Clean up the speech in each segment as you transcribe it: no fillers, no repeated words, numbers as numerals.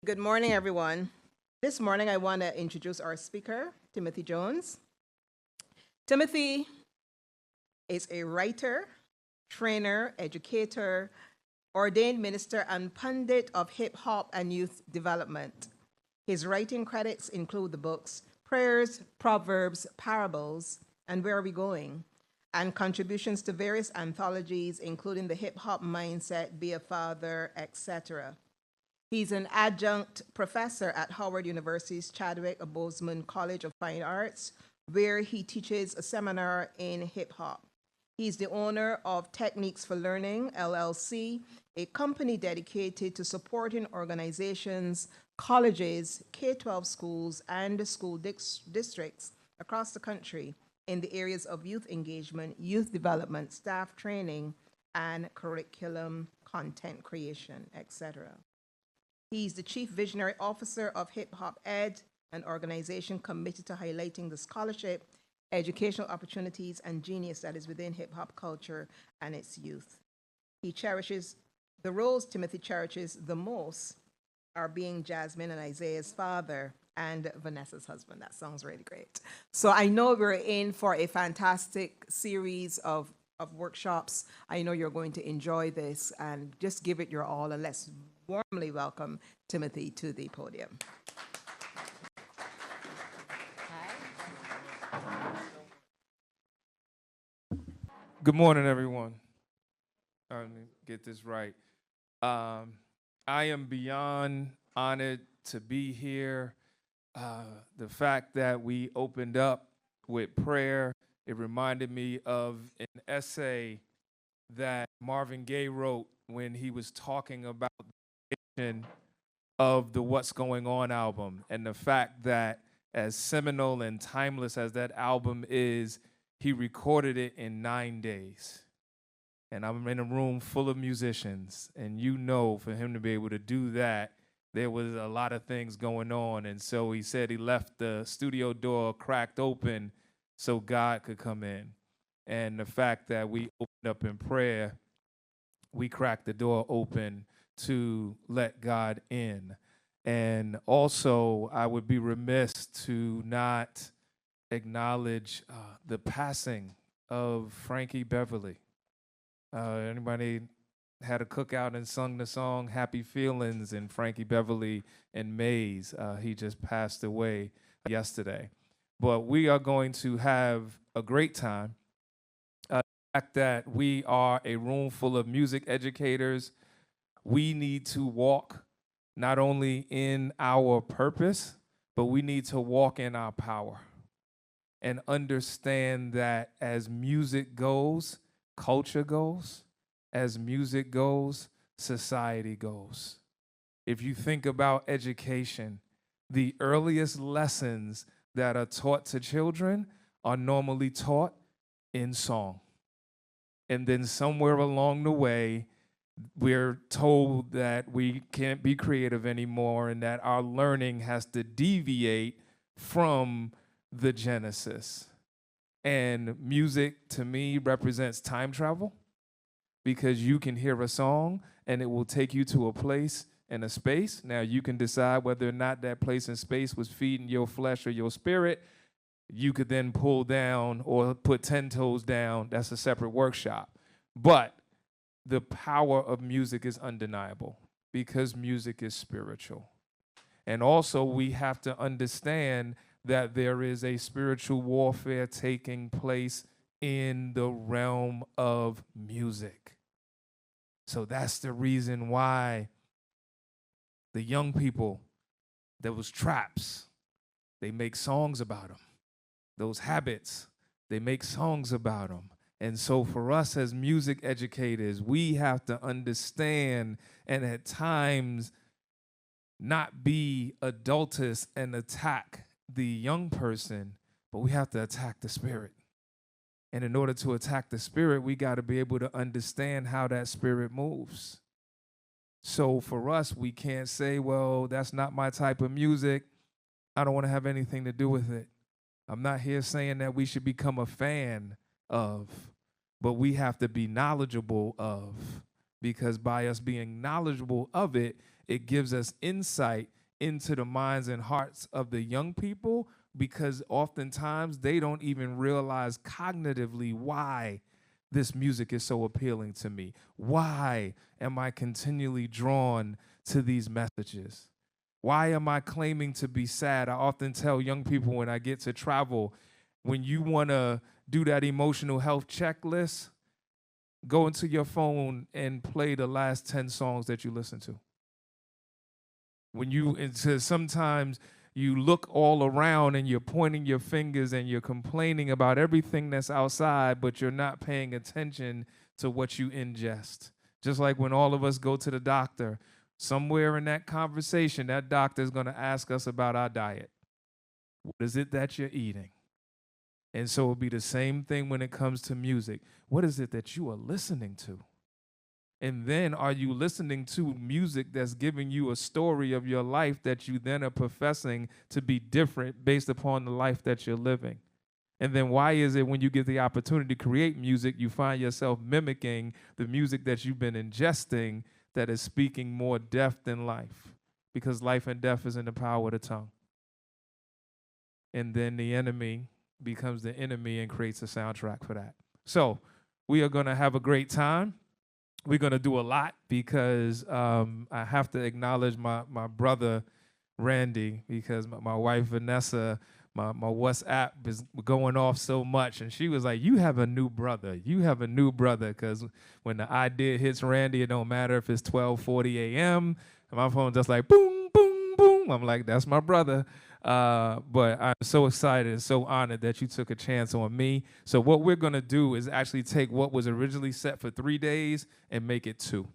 Good morning, everyone. This morning, I want to introduce our speaker, Timothy Jones. Timothy is a writer, trainer, educator, ordained minister, and pundit of hip hop and youth development. His writing credits include the books Prayers, Proverbs, Parables, and Where Are We Going? And contributions to various anthologies, including The Hip Hop Mindset, Be a Father, etc. He's an adjunct professor at Howard University's Chadwick Boseman College of Fine Arts, where he teaches a seminar in hip hop. He's the owner of Techniques for Learning, LLC, a company dedicated to supporting organizations, colleges, K-12 schools, and school districts across the country in the areas of youth engagement, youth development, staff training, and curriculum content creation, etc. He's the Chief Visionary Officer of Hip Hop Ed, an organization committed to highlighting the scholarship, educational opportunities, and genius that is within hip hop culture and its youth. He cherishes the roles Timothy cherishes the most are being Jasmine and Isaiah's father and Vanessa's husband. That sounds really great. So I know we're in for a fantastic series of workshops. I know you're going to enjoy this and just give it your all, and let's warmly welcome Timothy to the podium. Good morning, everyone. Let me get this right. I am beyond honored to be here. The fact that we opened up with prayer, it reminded me of an essay that Marvin Gaye wrote when he was talking about the creation of the What's Going On album, and the fact that as seminal and timeless as that album is, he recorded it in 9 days. And I'm in a room full of musicians, and for him to be able to do that, there was a lot of things going on. And so he said he left the studio door cracked open so God could come in. And the fact that we opened up in prayer, we cracked the door open to let God in. And also, I would be remiss to not acknowledge the passing of Frankie Beverly. Anybody had a cookout and sung the song Happy Feelings in Frankie Beverly and Mays? He just passed away yesterday. But we are going to have a great time. The fact that we are a room full of music educators, we need to walk not only in our purpose, but we need to walk in our power and understand that as music goes, culture goes. As music goes, society goes. If you think about education, the earliest lessons that are taught to children are normally taught in song. And then somewhere along the way, we're told that we can't be creative anymore and that our learning has to deviate from the Genesis. And music, to me, represents time travel, because you can hear a song and it will take you to a place and a space. Now, you can decide whether or not that place and space was feeding your flesh or your spirit. You could then pull down or put 10 toes down. That's a separate workshop. But the power of music is undeniable because music is spiritual. And also, we have to understand that there is a spiritual warfare taking place in the realm of music. So that's the reason why the young people, there was traps, they make songs about them. Those habits, they make songs about them. And so for us as music educators, we have to understand and at times not be adultist and attack the young person, but we have to attack the spirit. And in order to attack the spirit, we got to be able to understand how that spirit moves. So for us, we can't say, well, that's not my type of music. I don't want to have anything to do with it. I'm not here saying that we should become a fan of, but we have to be knowledgeable of, because by us being knowledgeable of it, it gives us insight into the minds and hearts of the young people, because oftentimes they don't even realize cognitively why this music is so appealing to me. Why am I continually drawn to these messages? Why am I claiming to be sad? I often tell young people when I get to travel, when you want to do that emotional health checklist, go into your phone and play the last 10 songs that you listen to. Sometimes you look all around and you're pointing your fingers and you're complaining about everything that's outside, but you're not paying attention to what you ingest. Just like when all of us go to the doctor, somewhere in that conversation, that doctor is going to ask us about our diet. What is it that you're eating? And so it'll be the same thing when it comes to music. What is it that you are listening to? And then are you listening to music that's giving you a story of your life that you then are professing to be different based upon the life that you're living? And then why is it when you get the opportunity to create music, you find yourself mimicking the music that you've been ingesting that is speaking more death than life? Because life and death is in the power of the tongue. And then the enemy becomes the enemy and creates a soundtrack for that. So we are going to have a great time. We're going to do a lot because I have to acknowledge my brother, Randy, because my wife, Vanessa, my WhatsApp is going off so much. And she was like, you have a new brother. You have a new brother. Because when the idea hits Randy, it don't matter if it's 12:40 a.m. And my phone just like, boom, boom, boom. I'm like, that's my brother. But I'm so excited and so honored that you took a chance on me. So what we're going to do is actually take what was originally set for 3 days and make it 2.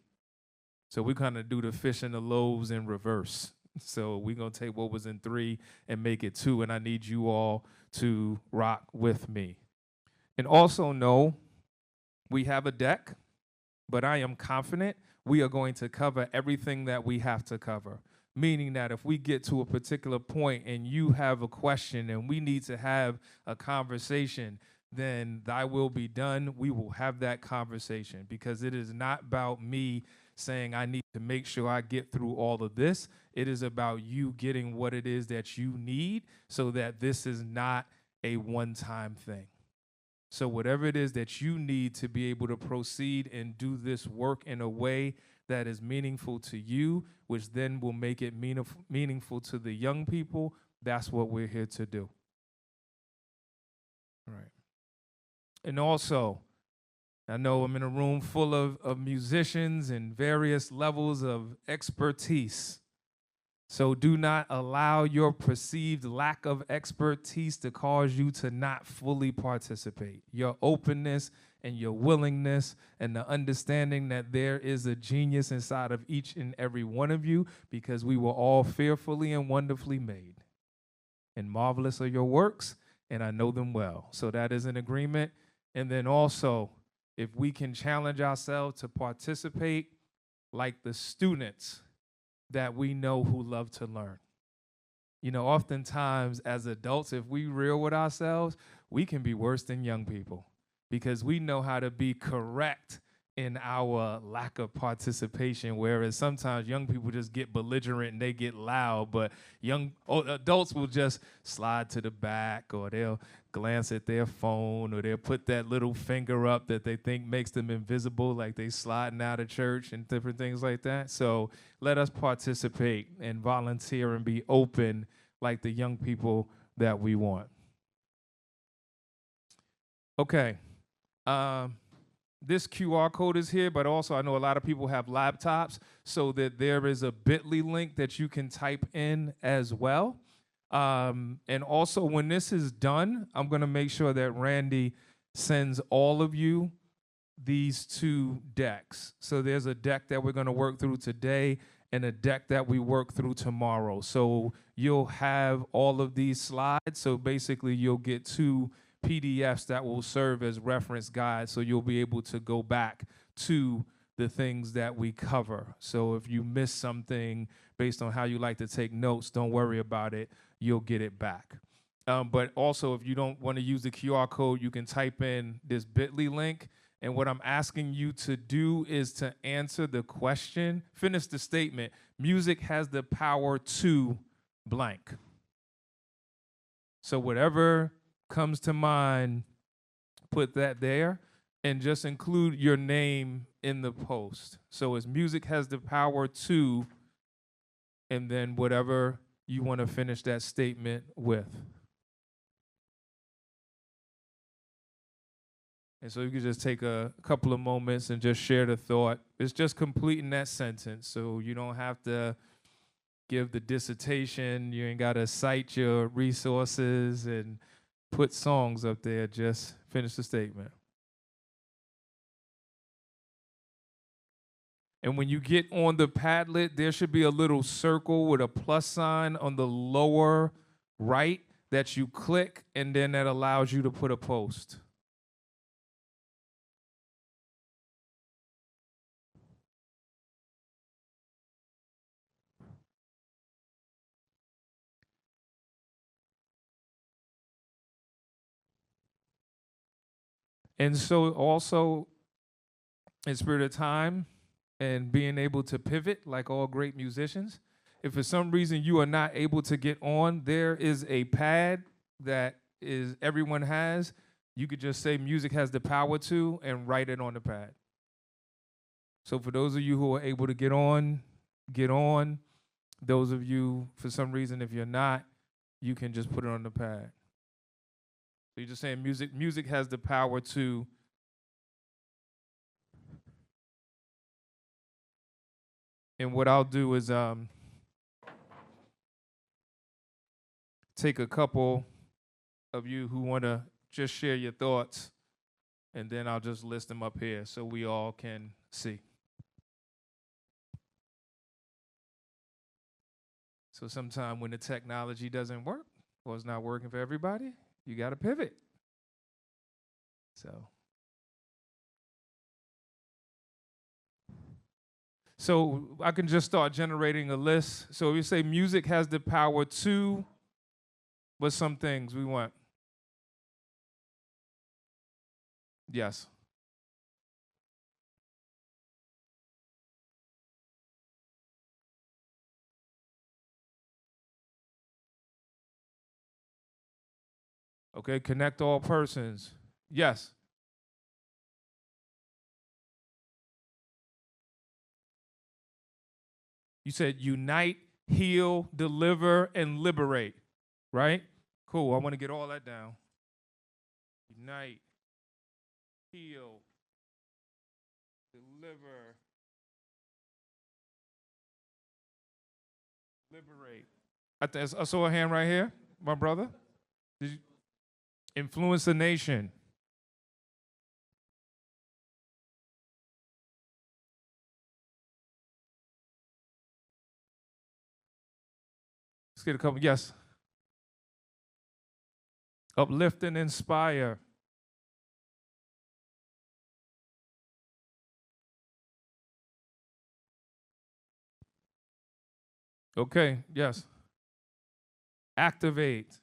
So we're going to do the fish and the loaves in reverse. So we're going to take what was in 3 and make it 2. And I need you all to rock with me. And also know we have a deck, but I am confident we are going to cover everything that we have to cover. Meaning that if we get to a particular point and you have a question and we need to have a conversation, then thy will be done. We will have that conversation, because it is not about me saying I need to make sure I get through all of this. It is about you getting what it is that you need so that this is not a one-time thing. So whatever it is that you need to be able to proceed and do this work in a way that is meaningful to you, which then will make it meaningful to the young people, that's what we're here to do. All right. And also, I know I'm in a room full of musicians and various levels of expertise. So do not allow your perceived lack of expertise to cause you to not fully participate. Your openness and your willingness and the understanding that there is a genius inside of each and every one of you, because we were all fearfully and wonderfully made. And marvelous are your works, and I know them well. So that is an agreement. And then also, if we can challenge ourselves to participate like the students that we know who love to learn. You know, oftentimes as adults, if we real with ourselves, we can be worse than young people, because we know how to be correct in our lack of participation, whereas sometimes young people just get belligerent and they get loud, but adults will just slide to the back, or they'll glance at their phone, or they'll put that little finger up that they think makes them invisible, like they sliding out of church and different things like that. So let us participate and volunteer and be open like the young people that we want. Okay. This QR code is here, but also I know a lot of people have laptops, so that there is a bit.ly link that you can type in as well. And also when this is done, I'm going to make sure that Randy sends all of you these 2 decks. So there's a deck that we're going to work through today and a deck that we work through tomorrow. So you'll have all of these slides. So basically you'll get 2 PDFs that will serve as reference guides, so you'll be able to go back to the things that we cover. So if you miss something based on how you like to take notes, don't worry about it. You'll get it back. But also, if you don't want to use the QR code, you can type in this bit.ly link, And what I'm asking you to do is to answer the question, finish the statement. Music has the power to blank. So whatever comes to mind, put that there and just include your name in the post. So as music has the power to, and then whatever you want to finish that statement with. And so you can just take a couple of moments and just share the thought. It's just completing that sentence. So you don't have to give the dissertation. You ain't got to cite your resources and put songs up there. Just finish the statement. And when you get on the Padlet, there should be a little circle with a plus sign on the lower right that you click, and then that allows you to put a post. And so also, in spirit of time and being able to pivot like all great musicians, if for some reason you are not able to get on, there is a pad that is everyone has. You could just say music has the power to and write it on the pad. So for those of you who are able to get on, get on. Those of you, for some reason, if you're not, you can just put it on the pad. So you're just saying music has the power to. And what I'll do is take a couple of you who want to just share your thoughts, and then I'll just list them up here so we all can see. So sometime when the technology doesn't work or it's not working for everybody, you got to pivot. So I can just start generating a list. So we say music has the power to, but some things we want. Yes. Okay, connect all persons. Yes. You said unite, heal, deliver, and liberate, right? Cool, I want to get all that down. Unite, heal, deliver, liberate. I saw a hand right here, my brother. Did you influence the nation? Let's get a couple. Yes. Uplift and inspire. Okay, yes. Activate.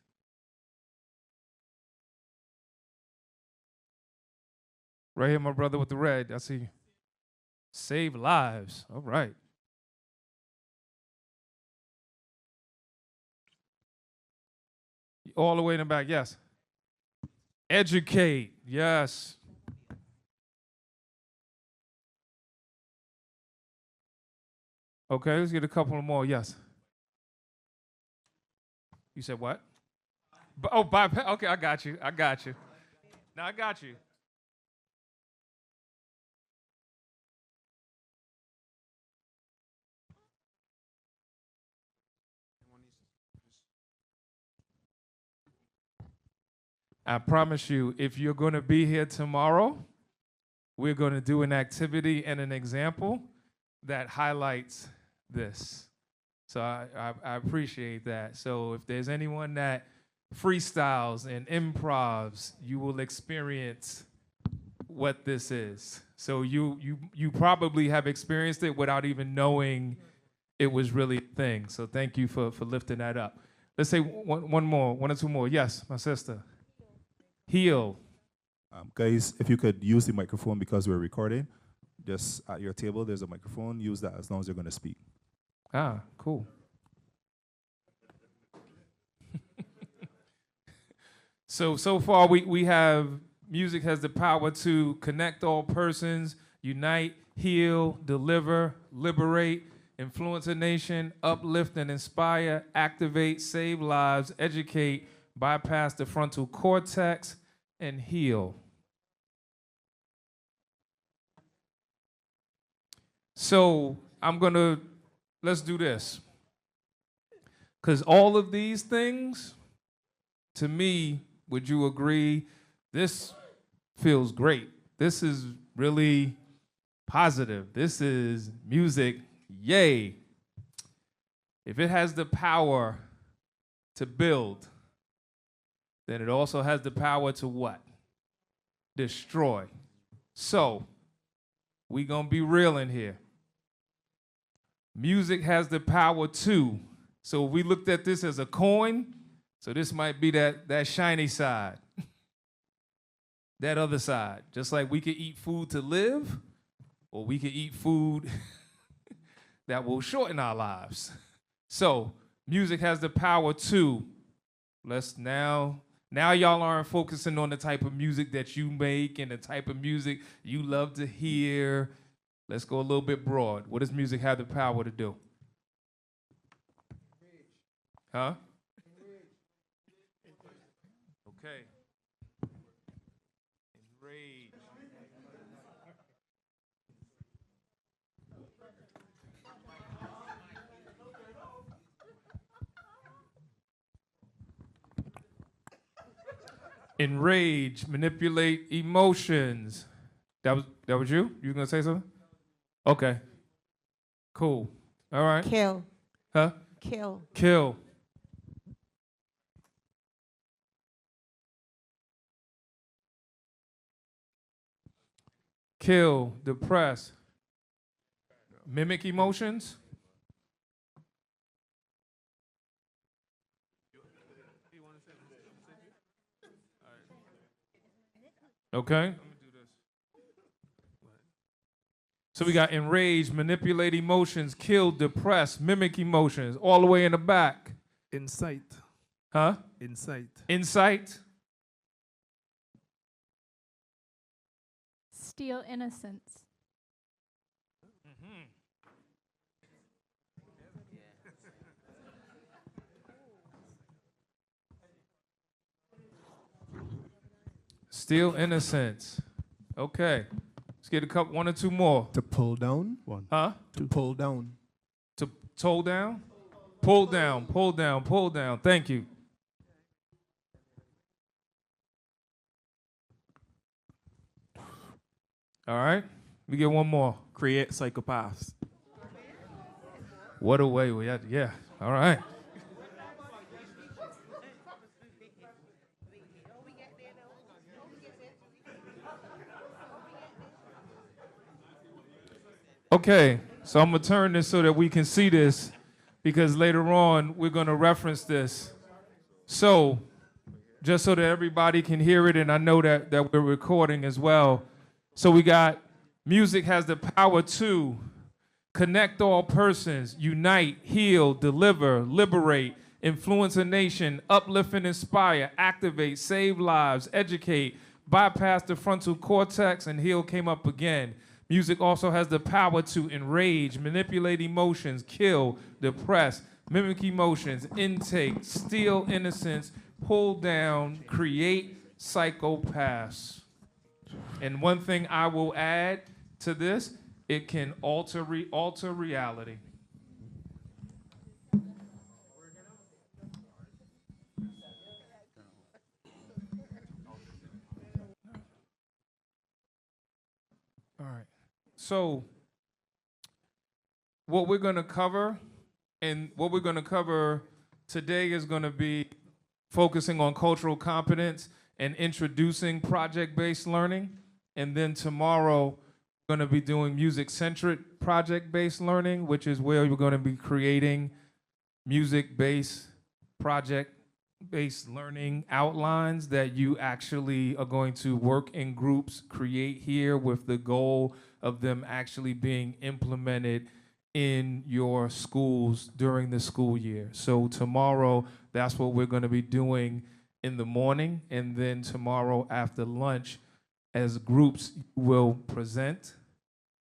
Right here, my brother with the red. I see you. Save lives. All right. All the way in the back, yes. Educate, yes. Okay, let's get a couple more, yes. You said what? Bypass. Okay, I got you. Now I got you. I promise you, if you're going to be here tomorrow, we're going to do an activity and an example that highlights this. So I appreciate that. So if there's anyone that freestyles and improvs, you will experience what this is. So you probably have experienced it without even knowing it was really a thing. So thank you for lifting that up. Let's say one or two more. Yes, my sister. Heal. Guys, if you could use the microphone because we're recording, just at your table, there's a microphone. Use that as long as you're going to speak. Ah, cool. So far we have music has the power to connect all persons, unite, heal, deliver, liberate, influence a nation, uplift and inspire, activate, save lives, educate, bypass the frontal cortex, and heal. So let's do this. Because all of these things, to me, would you agree, this feels great. This is really positive. This is music, yay. If it has the power to build, then it also has the power to what? Destroy. So, we gonna be real in here. Music has the power to. So we looked at this as a coin. So this might be that shiny side. That other side. Just like we could eat food to live, or we could eat food that will shorten our lives. So music has the power to. Now y'all aren't focusing on the type of music that you make and the type of music you love to hear. Let's go a little bit broad. What does music have the power to do? Huh? Okay. Enrage. Enrage, manipulate emotions. That was you? You gonna say something? Okay. Cool. All right. Kill. Huh? Kill. Kill. Kill, depress. Mimic emotions. Okay. So we got enrage, manipulate emotions, kill, depress, mimic emotions, all the way in the back. Insight. Huh? Insight. Insight. Steal innocence. Steal innocence. Okay. Let's get one or two more. To pull down. One. Huh? To pull down. To toe down? Pull down, pull down, pull down. Thank you. All right. We get one more. Create psychopaths. What a way we had. Yeah. All right. Okay, so I'm gonna turn this so that we can see this because later on we're gonna reference this. So, just so that everybody can hear it and I know that we're recording as well. So we got music has the power to connect all persons, unite, heal, deliver, liberate, influence a nation, uplift and inspire, activate, save lives, educate, bypass the frontal cortex, and heal came up again. Music also has the power to enrage, manipulate emotions, kill, depress, mimic emotions, intake, steal innocence, pull down, create psychopaths. And one thing I will add to this, it can alter reality. All right. So what we're going to cover today is going to be focusing on cultural competence and introducing project-based learning. And then tomorrow, we're going to be doing music-centric project-based learning, which is where we're going to be creating music-based project based learning outlines that you actually are going to work in groups, create here with the goal of them actually being implemented in your schools during the school year. So tomorrow, that's what we're going to be doing in the morning, and then tomorrow after lunch, as groups will present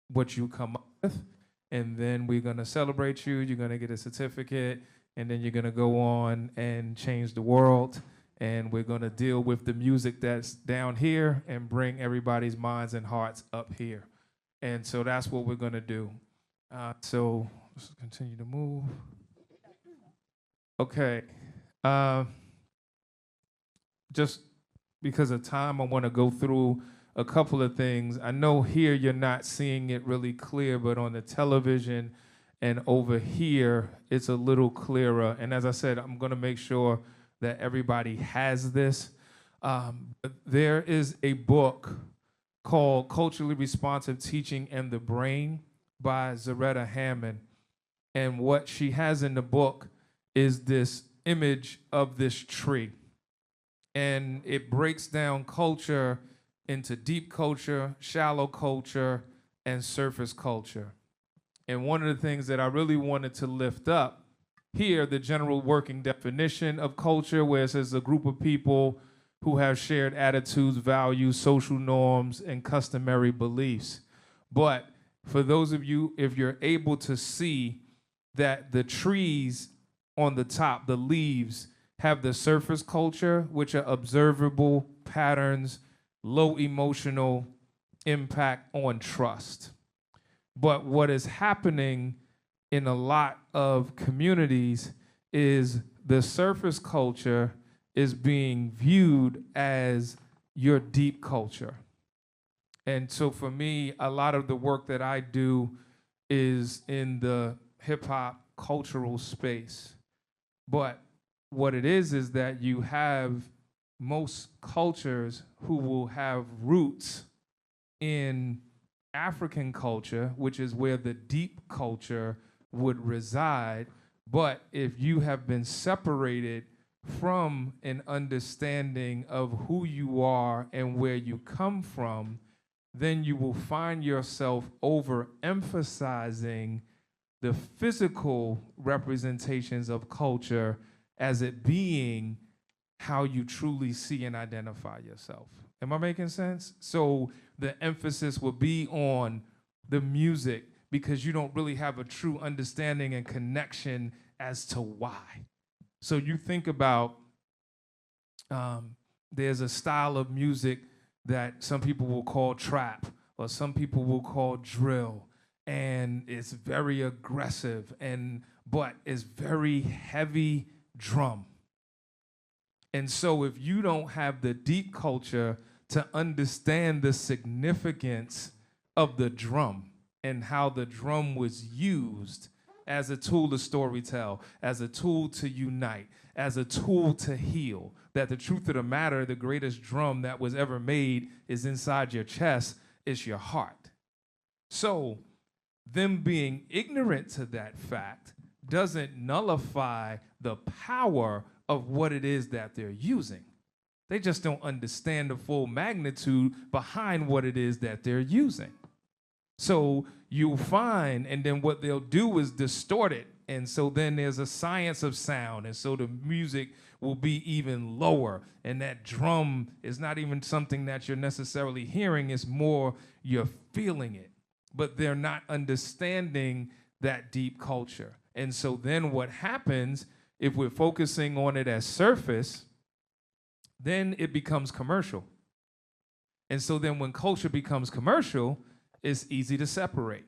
what you come up with, and then we're going to celebrate you. You're going to get a certificate, and then you're going to go on and change the world, and we're going to deal with the music that's down here and bring everybody's minds and hearts up here. And so that's what we're going to do. So let's continue to move. Okay. Just because of time, I want to go through a couple of things. I know here you're not seeing it really clear, but on the television and over here, it's a little clearer. And as I said, I'm going to make sure that everybody has this. But there is a book called Culturally Responsive Teaching and the Brain by Zaretta Hammond. And what she has in the book is this image of this tree. And it breaks down culture into deep culture, shallow culture, and surface culture. And one of the things that I really wanted to lift up here, the general working definition of culture, where it says a group of people who have shared attitudes, values, social norms, and customary beliefs. But for those of you, if you're able to see that the trees on the top, the leaves, have the surface culture, which are observable patterns, low emotional impact on trust. But what is happening in a lot of communities is the surface culture is being viewed as your deep culture. And so for me, a lot of the work that I do is in the hip hop cultural space. But what it is that you have most cultures who will have roots in African culture, which is where the deep culture would reside. But if you have been separated from an understanding of who you are and where you come from, then you will find yourself overemphasizing the physical representations of culture as it being how you truly see and identify yourself. Am I making sense? So the emphasis will be on the music because you don't really have a true understanding and connection as to why. So you think about, there's a style of music that some people will call trap, or some people will call drill, and it's very aggressive, but it's very heavy drum. And so if you don't have the deep culture to understand the significance of the drum and how the drum was used as a tool to storytell, as a tool to unite, as a tool to heal, that the truth of the matter, the greatest drum that was ever made is inside your chest, is your heart. So them being ignorant to that fact doesn't nullify the power of what it is that they're using. They just don't understand the full magnitude behind what it is that they're using. So you'll find, and then what they'll do is distort it. And so then there's a science of sound. And so the music will be even lower. And that drum is not even something that you're necessarily hearing. It's more you're feeling it. But they're not understanding that deep culture. And so then what happens, if we're focusing on it as surface, then it becomes commercial. And so then when culture becomes commercial, it's easy to separate.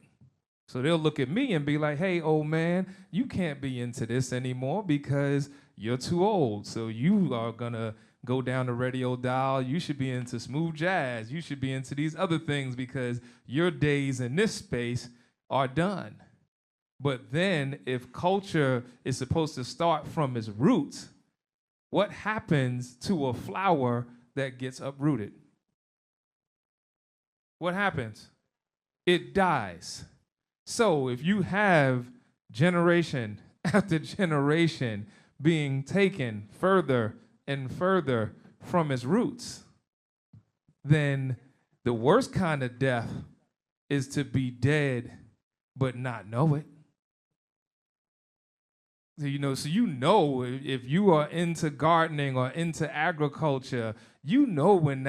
So they'll look at me and be like, hey, old man, you can't be into this anymore because you're too old. So you are going to go down the radio dial. You should be into smooth jazz. You should be into these other things because your days in this space are done. But then if culture is supposed to start from its roots, what happens to a flower that gets uprooted? What happens? It dies. So if you have generation after generation being taken further and further from its roots, then the worst kind of death is to be dead but not know it. So if you are into gardening or into agriculture, you know when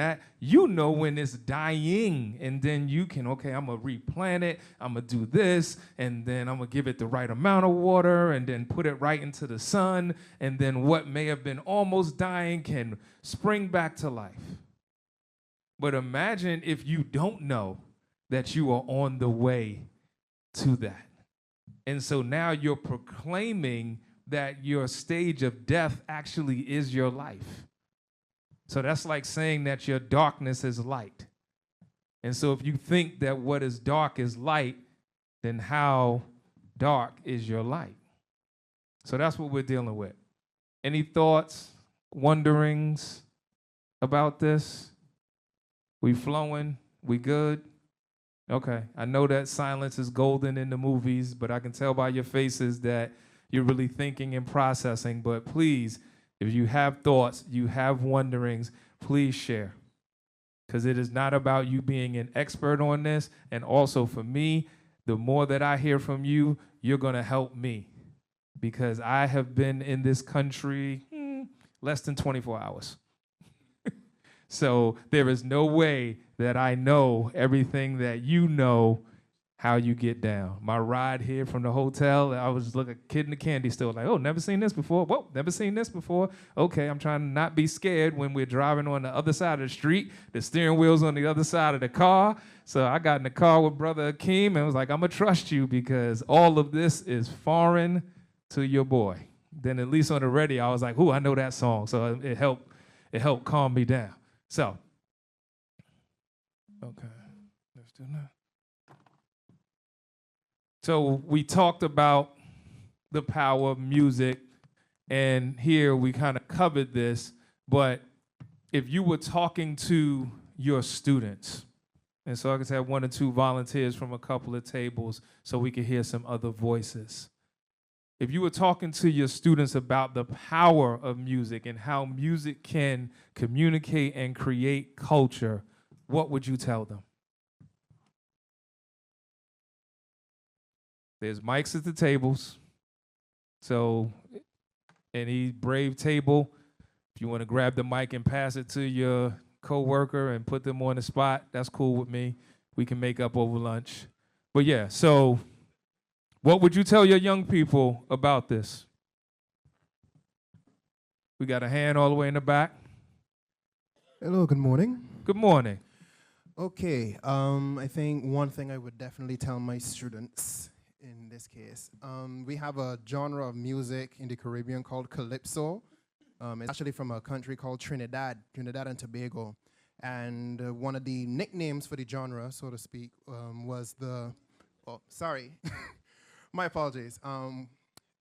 it's dying, and then you can, okay, I'm gonna replant it, I'm gonna do this, and then I'm gonna give it the right amount of water, and then put it right into the sun, and then what may have been almost dying can spring back to life. But imagine if you don't know that you are on the way to that. And so now you're proclaiming that your stage of death actually is your life. So that's like saying that your darkness is light. And so if you think that what is dark is light, then how dark is your light? So that's what we're dealing with. Any thoughts, wonderings about this? We flowing? We good? Okay, I know that silence is golden in the movies, but I can tell by your faces that you're really thinking and processing. But please, if you have thoughts, you have wonderings, please share. Because it is not about you being an expert on this. And also for me, the more that I hear from you, you're going to help me. Because I have been in this country less than 24 hours. So there is no way that I know everything that you know how you get down. My ride here from the hotel, I was like a kid in the candy store, like, oh, never seen this before. Whoa, never seen this before. Okay, I'm trying to not be scared when we're driving on the other side of the street. The steering wheel's on the other side of the car. So I got in the car with Brother Akeem and was like, I'm going to trust you because all of this is foreign to your boy. Then at least on the radio, I was like, ooh, I know that song. So it helped calm me down. So, okay, let's do that. So we talked about the power of music, and here we kind of covered this, but if you were talking to your students, and so I could have 1 or 2 volunteers from a couple of tables so we could hear some other voices. If you were talking to your students about the power of music and how music can communicate and create culture, what would you tell them? There's mics at the tables. So any brave table, if you want to grab the mic and pass it to your coworker and put them on the spot, that's cool with me. We can make up over lunch. But yeah, so what would you tell your young people about this? We got a hand all the way in the back. Hello, good morning. Good morning. Okay, I think one thing I would definitely tell my students in this case, we have a genre of music in the Caribbean called calypso. It's actually from a country called Trinidad and Tobago. And one of the nicknames for the genre, so to speak, was my apologies.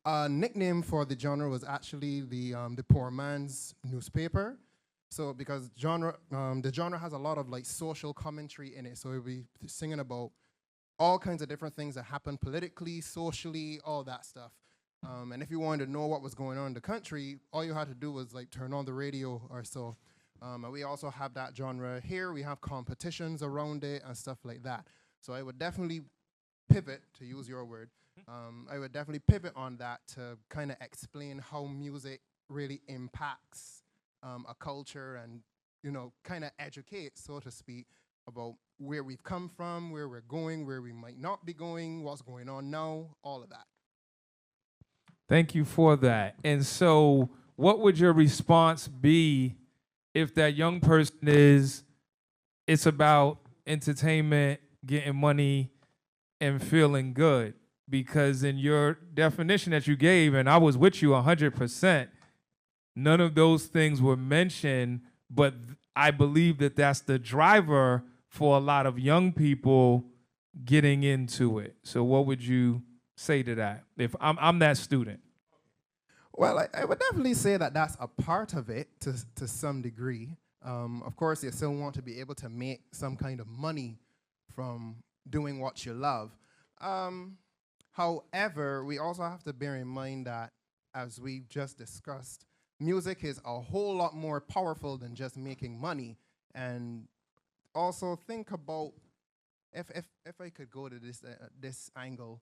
A nickname for the genre was actually the poor man's newspaper. So because the genre has a lot of like social commentary in it, so we'll be singing about all kinds of different things that happen politically, socially, all that stuff. And if you wanted to know what was going on in the country, all you had to do was like turn on the radio or so. And we also have that genre here. We have competitions around it and stuff like that. So I would definitely pivot, to use your word, I would definitely pivot on that to kind of explain how music really impacts a culture and, kind of educate, so to speak, about where we've come from, where we're going, where we might not be going, what's going on now, all of that. Thank you for that. And so what would your response be if that young person it's about entertainment, getting money, and feeling good? Because in your definition that you gave, and I was with you 100%, none of those things were mentioned, but I believe that that's the driver for a lot of young people getting into it. So what would you say to that if I'm that student? Well, I would definitely say that that's a part of it to some degree. Of course, you still want to be able to make some kind of money from doing what you love. However, we also have to bear in mind that as we just discussed, music is a whole lot more powerful than just making money. And also think about, if I could go to this angle,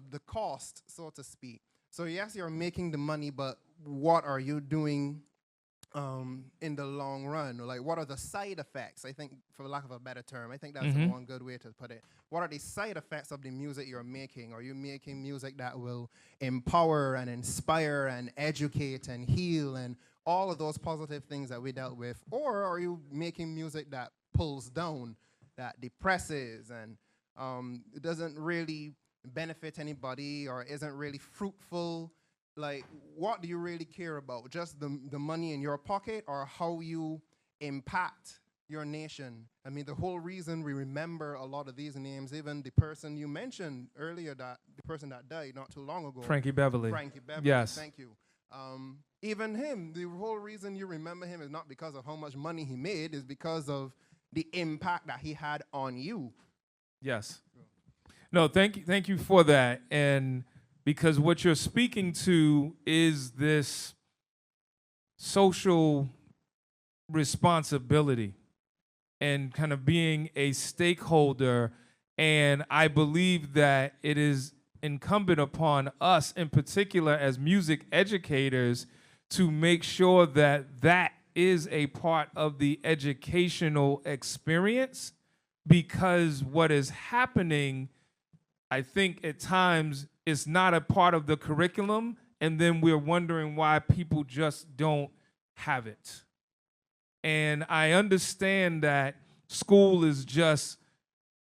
the cost, so to speak. So yes, you're making the money, but what are you doing in the long run? Like, what are the side effects? I think, for lack of a better term, I think that's one good way to put it. What are the side effects of the music you're making? Are you making music that will empower and inspire and educate and heal and all of those positive things that we dealt with? Or are you making music that pulls down, that depresses, and it doesn't really benefit anybody or isn't really fruitful? Like, what do you really care about? Just the money in your pocket, or how you impact your nation? I mean, the whole reason we remember a lot of these names, even the person you mentioned earlier, the person that died not too long ago. Frankie Beverly. Frankie Beverly, Yes. thank you. Even him, the whole reason you remember him is not because of how much money he made, is because of the impact that he had on you. Yes. No, thank you for that. And because what you're speaking to is this social responsibility and kind of being a stakeholder. And I believe that it is incumbent upon us, in particular as music educators, to make sure that that is a part of the educational experience, because what is happening, I think at times, is not a part of the curriculum, and then we're wondering why people just don't have it. And I understand that school is just,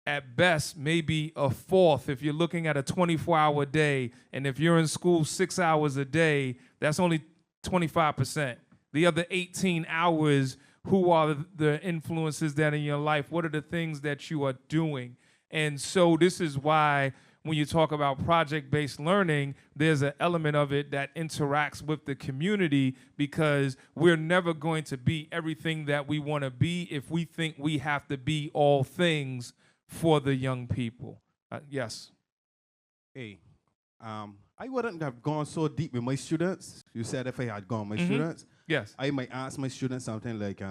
at best, maybe a fourth if you're looking at a 24-hour day, and if you're in school 6 hours a day, that's only 25%. The other 18 hours, who are the influences that in your life? What are the things that you are doing? And so this is why when you talk about project-based learning, there's an element of it that interacts with the community, because we're never going to be everything that we want to be if we think we have to be all things for the young people. Yes. Hey, I wouldn't have gone so deep with my students. You said if I had gone with my students, Yes. I might ask my students something like,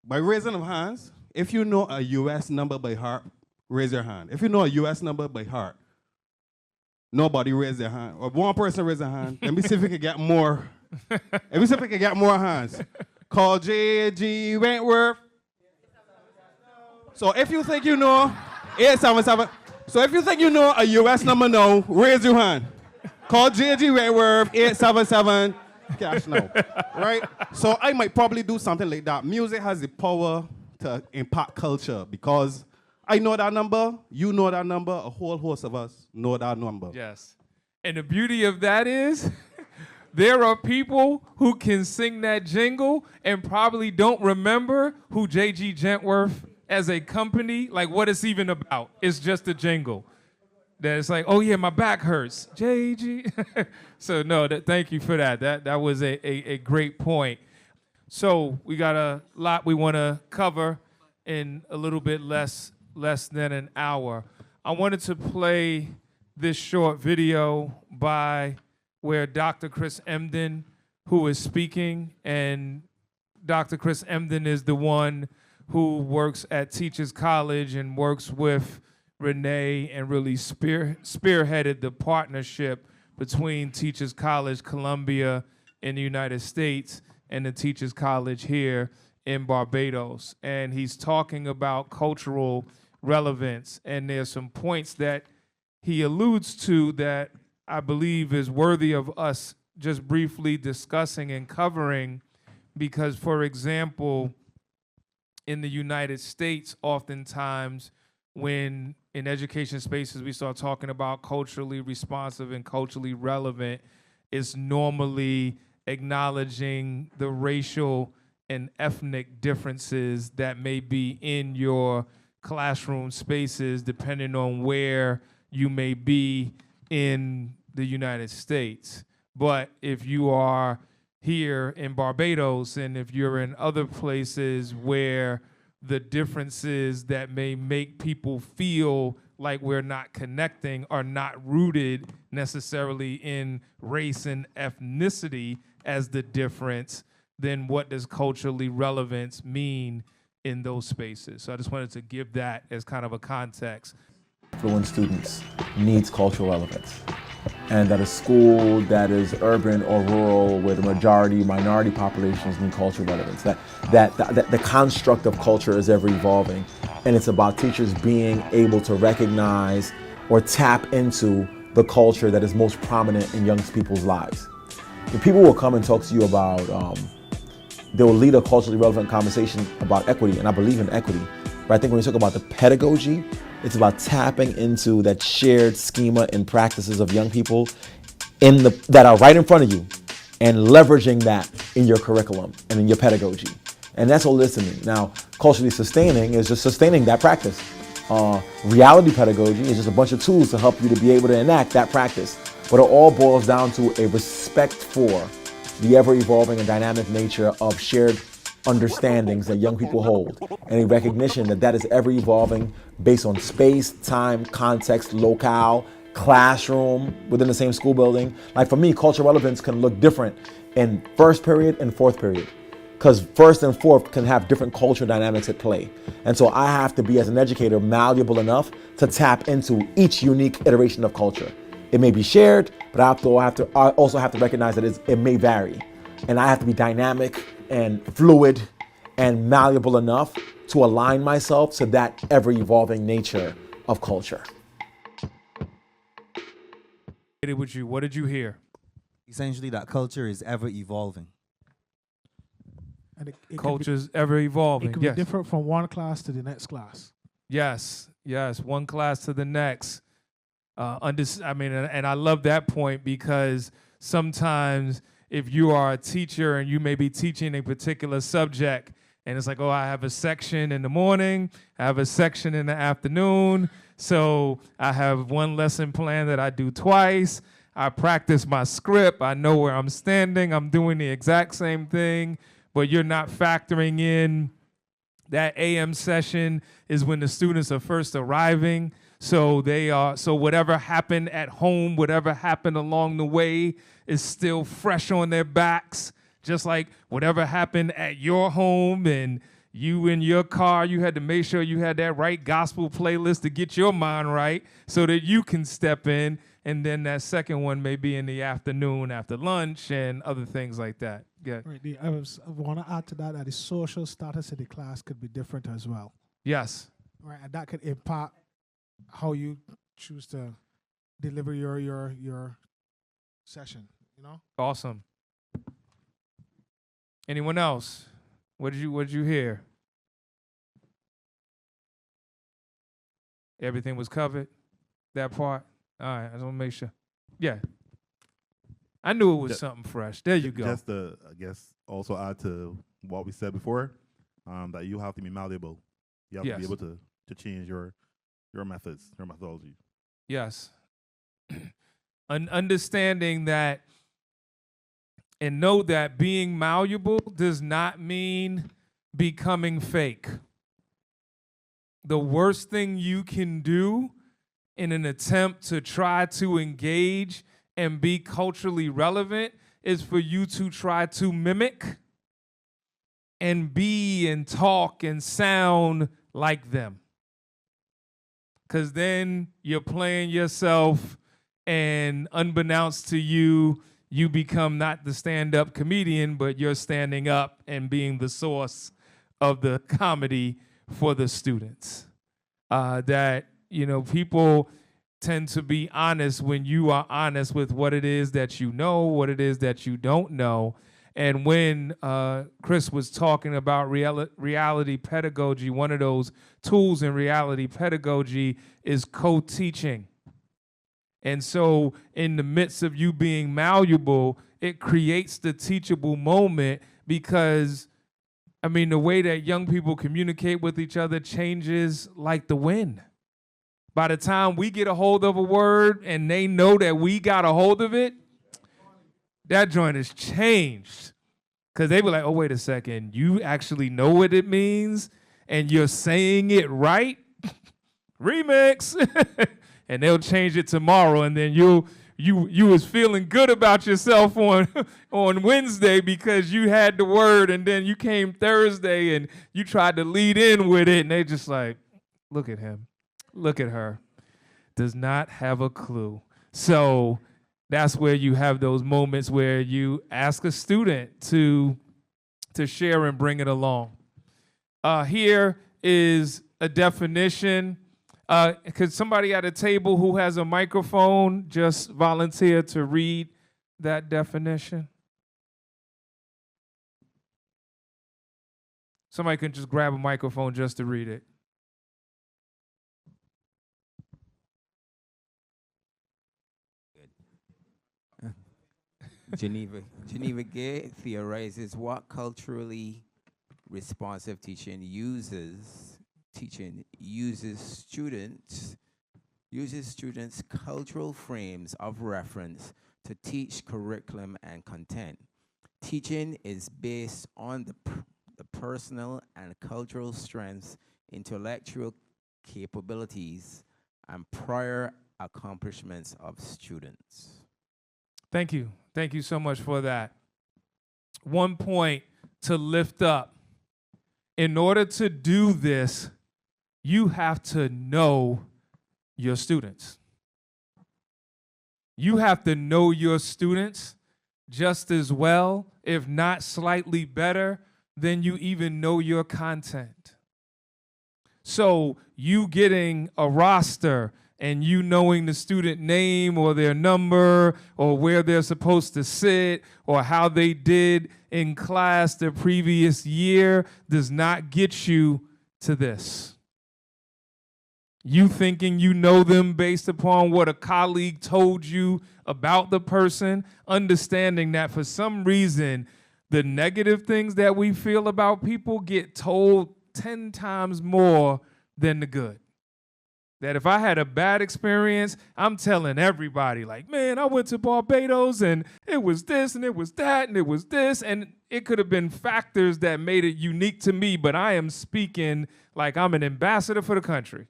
by raising of hands, if you know a U.S. number by heart, raise your hand. If you know a U.S. number by heart, nobody raise their hand. Or one person raise their hand. Let me see if we can get more. Let me see if we can get more hands. Call J.G. Wentworth. So if you think you know 877, so if you think you know a U.S. number now, raise your hand. Call J.G. Wentworth, 877, cash now, right? So I might probably do something like that. Music has the power to impact culture, because I know that number, you know that number, a whole host of us know that number. Yes. And the beauty of that is there are people who can sing that jingle and probably don't remember who J.G. Gentworth as a company, like what it's even about. It's just a jingle. That it's like, oh yeah, my back hurts, J.G. So no, thank you for that. That was a great point. So we got a lot we want to cover in a little bit less than an hour. I wanted to play this short video by where Dr. Chris Emden, who is speaking, and Dr. Chris Emden is the one who works at Teachers College and works with Renee and really spearheaded the partnership between Teachers College Columbia in the United States and the Teachers College here in Barbados. And he's talking about cultural relevance. And there's some points that he alludes to that I believe is worthy of us just briefly discussing and covering, because, for example, in the United States, oftentimes when in education spaces we start talking about culturally responsive and culturally relevant, it's normally acknowledging the racial and ethnic differences that may be in your classroom spaces depending on where you may be in the United States. But if you are here in Barbados and if you're in other places where the differences that may make people feel like we're not connecting are not rooted necessarily in race and ethnicity as the difference, then what does culturally relevance mean in those spaces? So I just wanted to give that as kind of a context. Affluent students needs cultural relevance, and that a school that is urban or rural where the majority minority populations need cultural relevance, that the construct of culture is ever evolving, and it's about teachers being able to recognize or tap into the culture that is most prominent in young people's lives. The people will come and talk to you about they will lead a culturally relevant conversation about equity, and I believe in equity. But I think when we talk about the pedagogy, it's about tapping into that shared schema and practices of young people that are right in front of you, and leveraging that in your curriculum and in your pedagogy. And that's all it is to me. Now, culturally sustaining is just sustaining that practice. Reality pedagogy is just a bunch of tools to help you to be able to enact that practice. But it all boils down to a respect for the ever-evolving and dynamic nature of shared understandings that young people hold, and a recognition that that is ever-evolving based on space, time, context, locale, classroom, within the same school building. Like for me, cultural relevance can look different in first period and fourth period, because first and fourth can have different cultural dynamics at play. And so I have to be, as an educator, malleable enough to tap into each unique iteration of culture. It may be shared, but I also have to recognize that it may vary. And I have to be dynamic and fluid and malleable enough to align myself to that ever-evolving nature of culture. What did you hear? Essentially, that culture is ever evolving. And it Culture's ever evolving. It could be different from one class to the next class. Yes, one class to the next. And I love that point, because sometimes if you are a teacher and you may be teaching a particular subject, and it's like, oh, I have a section in the morning, I have a section in the afternoon, so I have one lesson plan that I do twice. I practice my script, I know where I'm standing, I'm doing the exact same thing, but you're not factoring in that AM session is when the students are first arriving. So whatever happened at home, whatever happened along the way is still fresh on their backs, just like whatever happened at your home and you in your car, you had to make sure you had that right gospel playlist to get your mind right so that you can step in. And then that second one may be in the afternoon after lunch and other things like that. Yeah. Right. I want to add to that the social status of the class could be different as well. Yes. Right. And that could impact how you choose to deliver your session, you know? Awesome. Anyone else? What did you hear? Everything was covered? That part? All right, I just want to make sure. Yeah. I knew it was something fresh. There you go. Just to, I guess, also add to what we said before, that you have to be malleable. You have to be able to change your methods, your methodology. Yes. Understanding that and know that being malleable does not mean becoming fake. The worst thing you can do in an attempt to try to engage and be culturally relevant is for you to try to mimic and be and talk and sound like them. Because then you're playing yourself, and unbeknownst to you, you become not the stand-up comedian, but you're standing up and being the source of the comedy for the students. That, people tend to be honest when you are honest with what it is that you know, what it is that you don't know. And when Chris was talking about reality pedagogy, one of those tools in reality pedagogy is co-teaching. And so in the midst of you being malleable, it creates the teachable moment, because, the way that young people communicate with each other changes like the wind. By the time we get a hold of a word and they know that we got a hold of it, that joint has changed. Because they were like, oh, wait a second, you actually know what it means? and you're saying it right, remix, and they'll change it tomorrow, and then you was feeling good about yourself on on Wednesday because you had the word, and then you came Thursday and you tried to lead in with it, and they just like, look at him, look at her, does not have a clue. So that's where you have those moments where you ask a student to share and bring it along. Here is a definition. Could somebody at a table who has a microphone just volunteer to read that definition? Somebody can just grab a microphone just to read it. Geneva Gay theorizes what culturally responsive teaching uses students cultural frames of reference to teach curriculum and content. Teaching is based on the personal and cultural strengths, intellectual capabilities, and prior accomplishments of students. Thank you. Thank you so much for that. One point to lift up. In order to do this, you have to know your students. You have to know your students just as well, if not slightly better, than you even know your content. So you getting a roster and you knowing the student name or their number or where they're supposed to sit or how they did in class the previous year does not get you to this. You thinking you know them based upon what a colleague told you about the person, understanding that for some reason, the negative things that we feel about people get told 10 times more than the good. That if I had a bad experience, I'm telling everybody, like, man, I went to Barbados and it was this and it was that and it was this. And it could have been factors that made it unique to me, but I am speaking like I'm an ambassador for the country.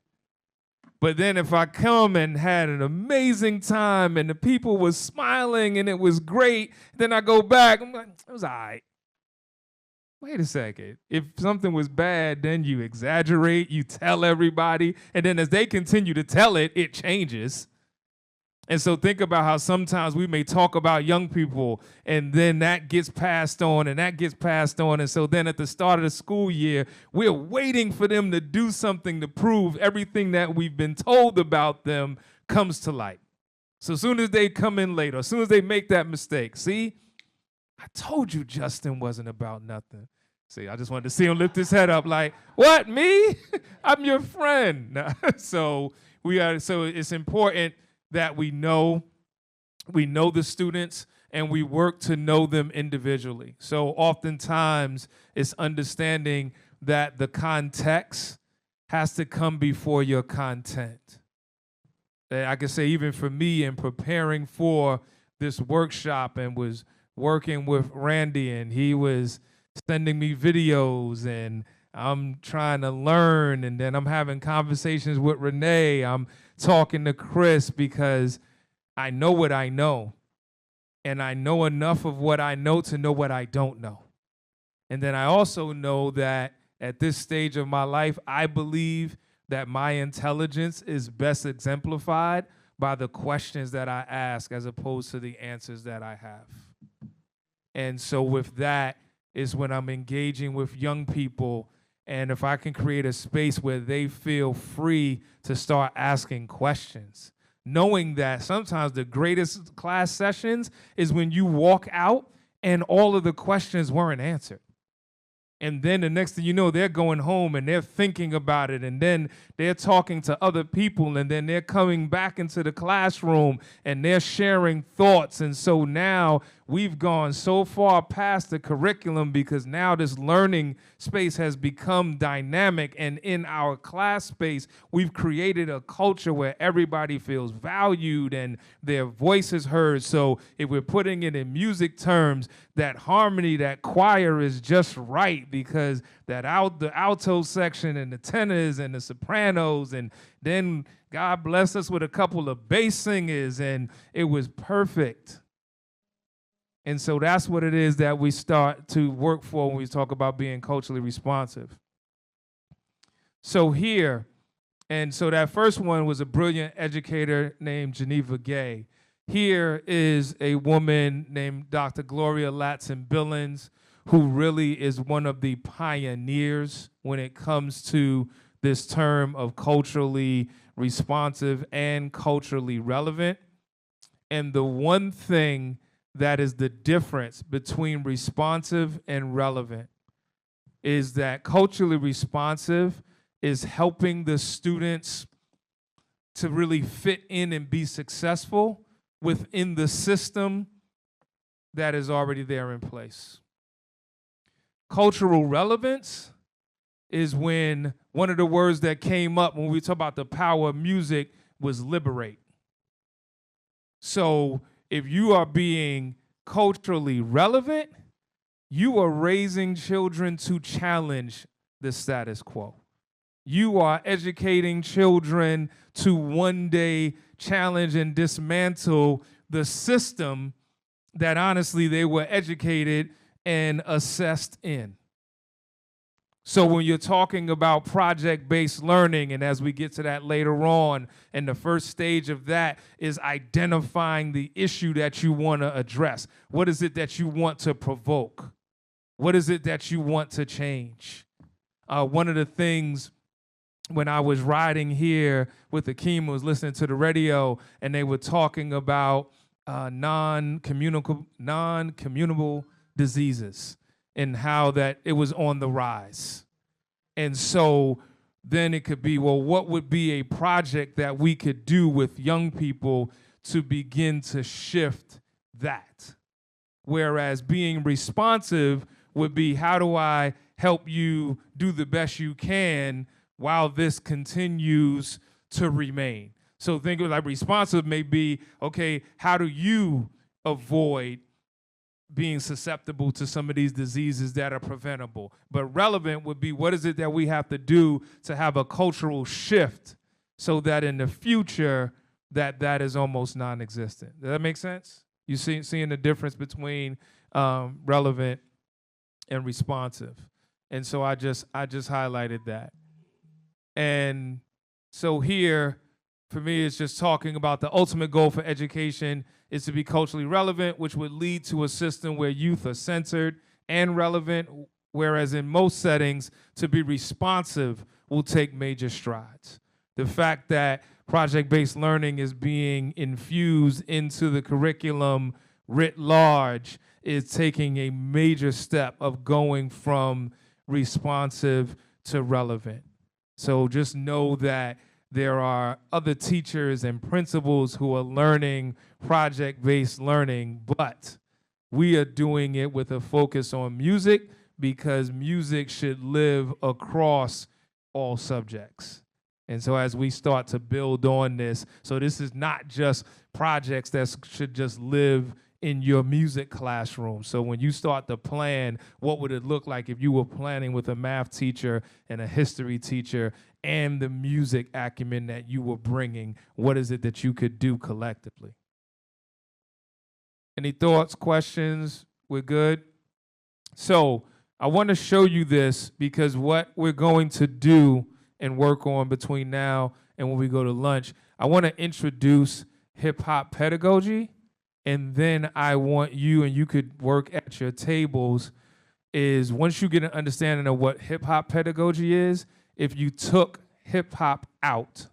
But then if I come and had an amazing time and the people was smiling and it was great, then I go back, I'm like, it was all right. Wait a second. If something was bad, then you exaggerate, you tell everybody, and then as they continue to tell it, it changes. And so think about how sometimes we may talk about young people, and then that gets passed on, and that gets passed on. And so then at the start of the school year, we're waiting for them to do something to prove everything that we've been told about them comes to light. So as soon as they come in late, or as soon as they make that mistake, see, I told you Justin wasn't about nothing. See, I just wanted to see him lift his head up like, what, me? I'm your friend. So it's important that we know the students and we work to know them individually. So oftentimes it's understanding that the context has to come before your content. And I can say even for me in preparing for this workshop and was working with Randy, and he was sending me videos, and I'm trying to learn, and then I'm having conversations with Renee. I'm talking to Chris because I know what I know, and I know enough of what I know to know what I don't know. And then I also know that at this stage of my life, I believe that my intelligence is best exemplified by the questions that I ask as opposed to the answers that I have. And so with that is when I'm engaging with young people, and if I can create a space where they feel free to start asking questions, knowing that sometimes the greatest class sessions is when you walk out and all of the questions weren't answered. And then the next thing you know, they're going home and they're thinking about it, and then they're talking to other people, and then they're coming back into the classroom and they're sharing thoughts. And so now we've gone so far past the curriculum because now this learning space has become dynamic, and in our class space, we've created a culture where everybody feels valued and their voice is heard. So if we're putting it in music terms, that harmony, that choir is just right because the alto section and the tenors and the sopranos, and then God blessed us with a couple of bass singers, and it was perfect. And so that's what it is that we start to work for when we talk about being culturally responsive. So here, and so that first one was a brilliant educator named Geneva Gay. Here is a woman named Dr. Gloria Latson Billings, who really is one of the pioneers when it comes to this term of culturally responsive and culturally relevant. And the one thing that is the difference between responsive and relevant is that culturally responsive is helping the students to really fit in and be successful within the system that is already there in place. Cultural relevance is when one of the words that came up when we talk about the power of music was liberate. So if you are being culturally relevant, you are raising children to challenge the status quo. You are educating children to one day challenge and dismantle the system that honestly they were educated and assessed in. So when you're talking about project-based learning, and as we get to that later on, and the first stage of that is identifying the issue that you want to address. What is it that you want to provoke? What is it that you want to change? One of the things when I was riding here with Akeem was listening to the radio, and they were talking about non-communicable diseases and how that it was on the rise. And so then it could be, well, what would be a project that we could do with young people to begin to shift that? Whereas being responsive would be, how do I help you do the best you can while this continues to remain? So think of like responsive may be, okay, how do you avoid being susceptible to some of these diseases that are preventable? But relevant would be, what is it that we have to do to have a cultural shift so that in the future that is almost non-existent? Does that make sense? You seeing the difference between relevant and responsive. And so I just highlighted that. And so here, for me, it's just talking about the ultimate goal for education is to be culturally relevant, which would lead to a system where youth are centered and relevant, whereas in most settings, to be responsive will take major strides. The fact that project-based learning is being infused into the curriculum writ large is taking a major step of going from responsive to relevant. So just know that there are other teachers and principals who are learning project-based learning, but we are doing it with a focus on music because music should live across all subjects. And so as we start to build on this, so this is not just projects that should just live in your music classroom. So when you start to plan, what would it look like if you were planning with a math teacher and a history teacher and the music acumen that you were bringing? What is it that you could do collectively? Any thoughts, questions? We're good? So I want to show you this because what we're going to do and work on between now and when we go to lunch, I want to introduce hip-hop pedagogy, and then I want you, and you could work at your tables, is once you get an understanding of what hip-hop pedagogy is, if you took hip-hop out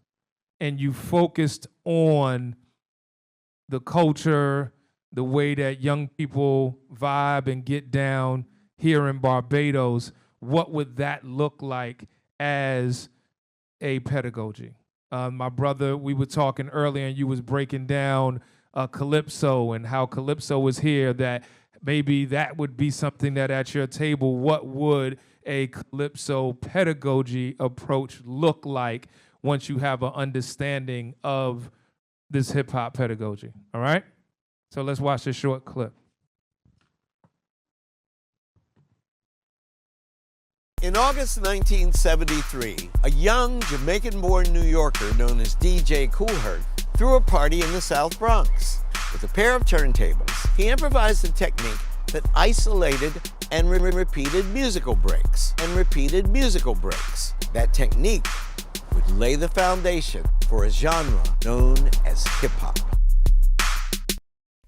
and you focused on the culture, the way that young people vibe and get down here in Barbados, what would that look like as a pedagogy? My brother, we were talking earlier and you was breaking down calypso and how calypso was here, that maybe that would be something that at your table, what would a calypso pedagogy approach look like once you have an understanding of this hip hop pedagogy, all right? So let's watch this short clip. In August 1973, a young Jamaican-born New Yorker known as DJ Koolherd threw a party in the South Bronx. With a pair of turntables, he improvised a technique that isolated and repeated musical breaks That technique would lay the foundation for a genre known as hip-hop.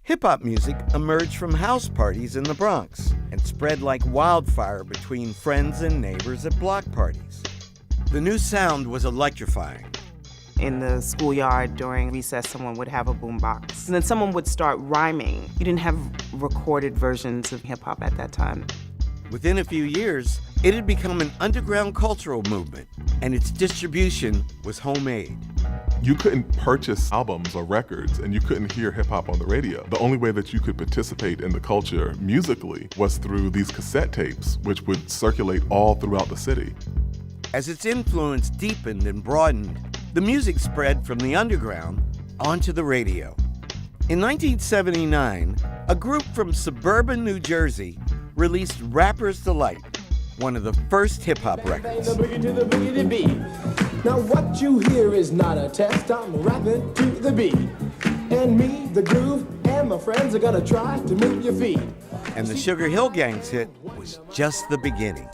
Hip-hop music emerged from house parties in the Bronx and spread like wildfire between friends and neighbors at block parties. The new sound was electrifying. In the schoolyard during recess, someone would have a boombox, and then someone would start rhyming. You didn't have recorded versions of hip-hop at that time. Within a few years, it had become an underground cultural movement, and its distribution was homemade. You couldn't purchase albums or records, and you couldn't hear hip-hop on the radio. The only way that you could participate in the culture musically was through these cassette tapes, which would circulate all throughout the city. As its influence deepened and broadened, the music spread from the underground onto the radio. In 1979, a group from suburban New Jersey released Rapper's Delight, one of the first hip-hop records. Now what you hear is not a test, I'm rapping to the beat. And me, the groove, and my friends are gonna try to move your feet. And the Sugar Hill Gang's hit was just the beginning.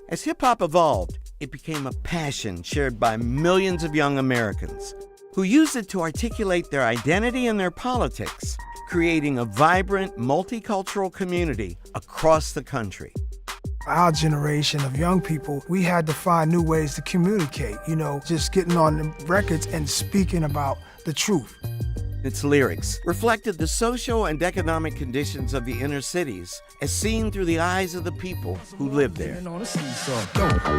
As hip-hop evolved, it became a passion shared by millions of young Americans who used it to articulate their identity and their politics, creating a vibrant, multicultural community across the country. Our generation of young people, we had to find new ways to communicate, just getting on the records and speaking about the truth. Its lyrics reflected the social and economic conditions of the inner cities as seen through the eyes of the people who lived there. Don't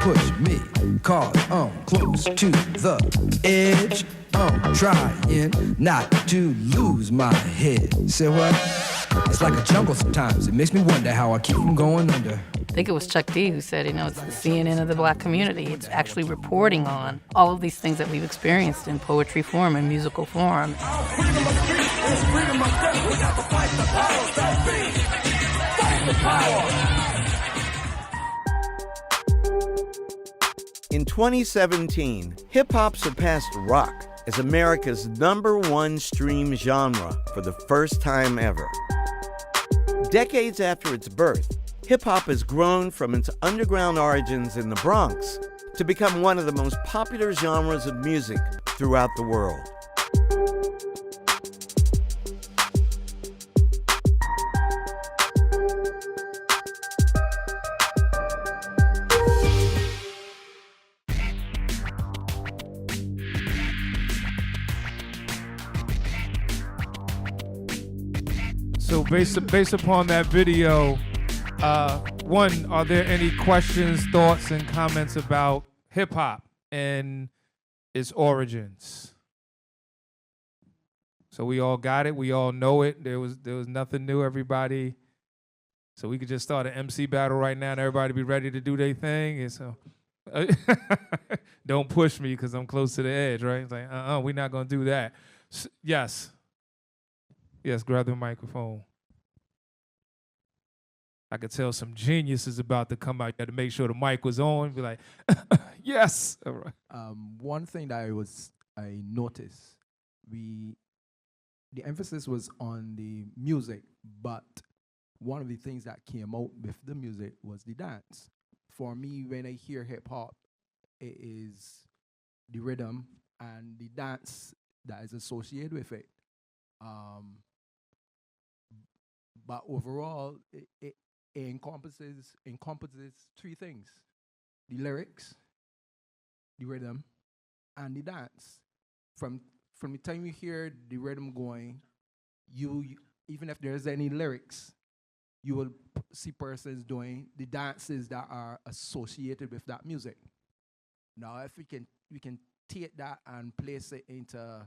push me, cause I'm close to the edge. I'm trying not to lose my head. Say what? It's like a jungle sometimes. It makes me wonder how I keep from going under. I think it was Chuck D who said, it's the CNN of the black community. It's actually reporting on all of these things that we've experienced in poetry form and musical form. In 2017, hip-hop surpassed rock as America's #1 stream genre for the first time ever. Decades after its birth, hip-hop has grown from its underground origins in the Bronx to become one of the most popular genres of music throughout the world. So based upon that video, one, are there any questions, thoughts, and comments about hip hop and its origins? So we all got it. We all know it. There was nothing new. Everybody. So we could just start an MC battle right now, and everybody be ready to do their thing. And so, don't push me because I'm close to the edge, right? It's like, we're not gonna do that. Yes. Yes, grab the microphone. I could tell some genius is about to come out. You had to make sure the mic was on. Be like, yes. All right. One thing that I noticed, the emphasis was on the music, but one of the things that came out with the music was the dance. For me, when I hear hip hop, it is the rhythm and the dance that is associated with it. But overall, it encompasses three things: the lyrics, the rhythm, and the dance. From the time you hear the rhythm going, you even if there's any lyrics, you will see persons doing the dances that are associated with that music. Now, if we can take that and place it into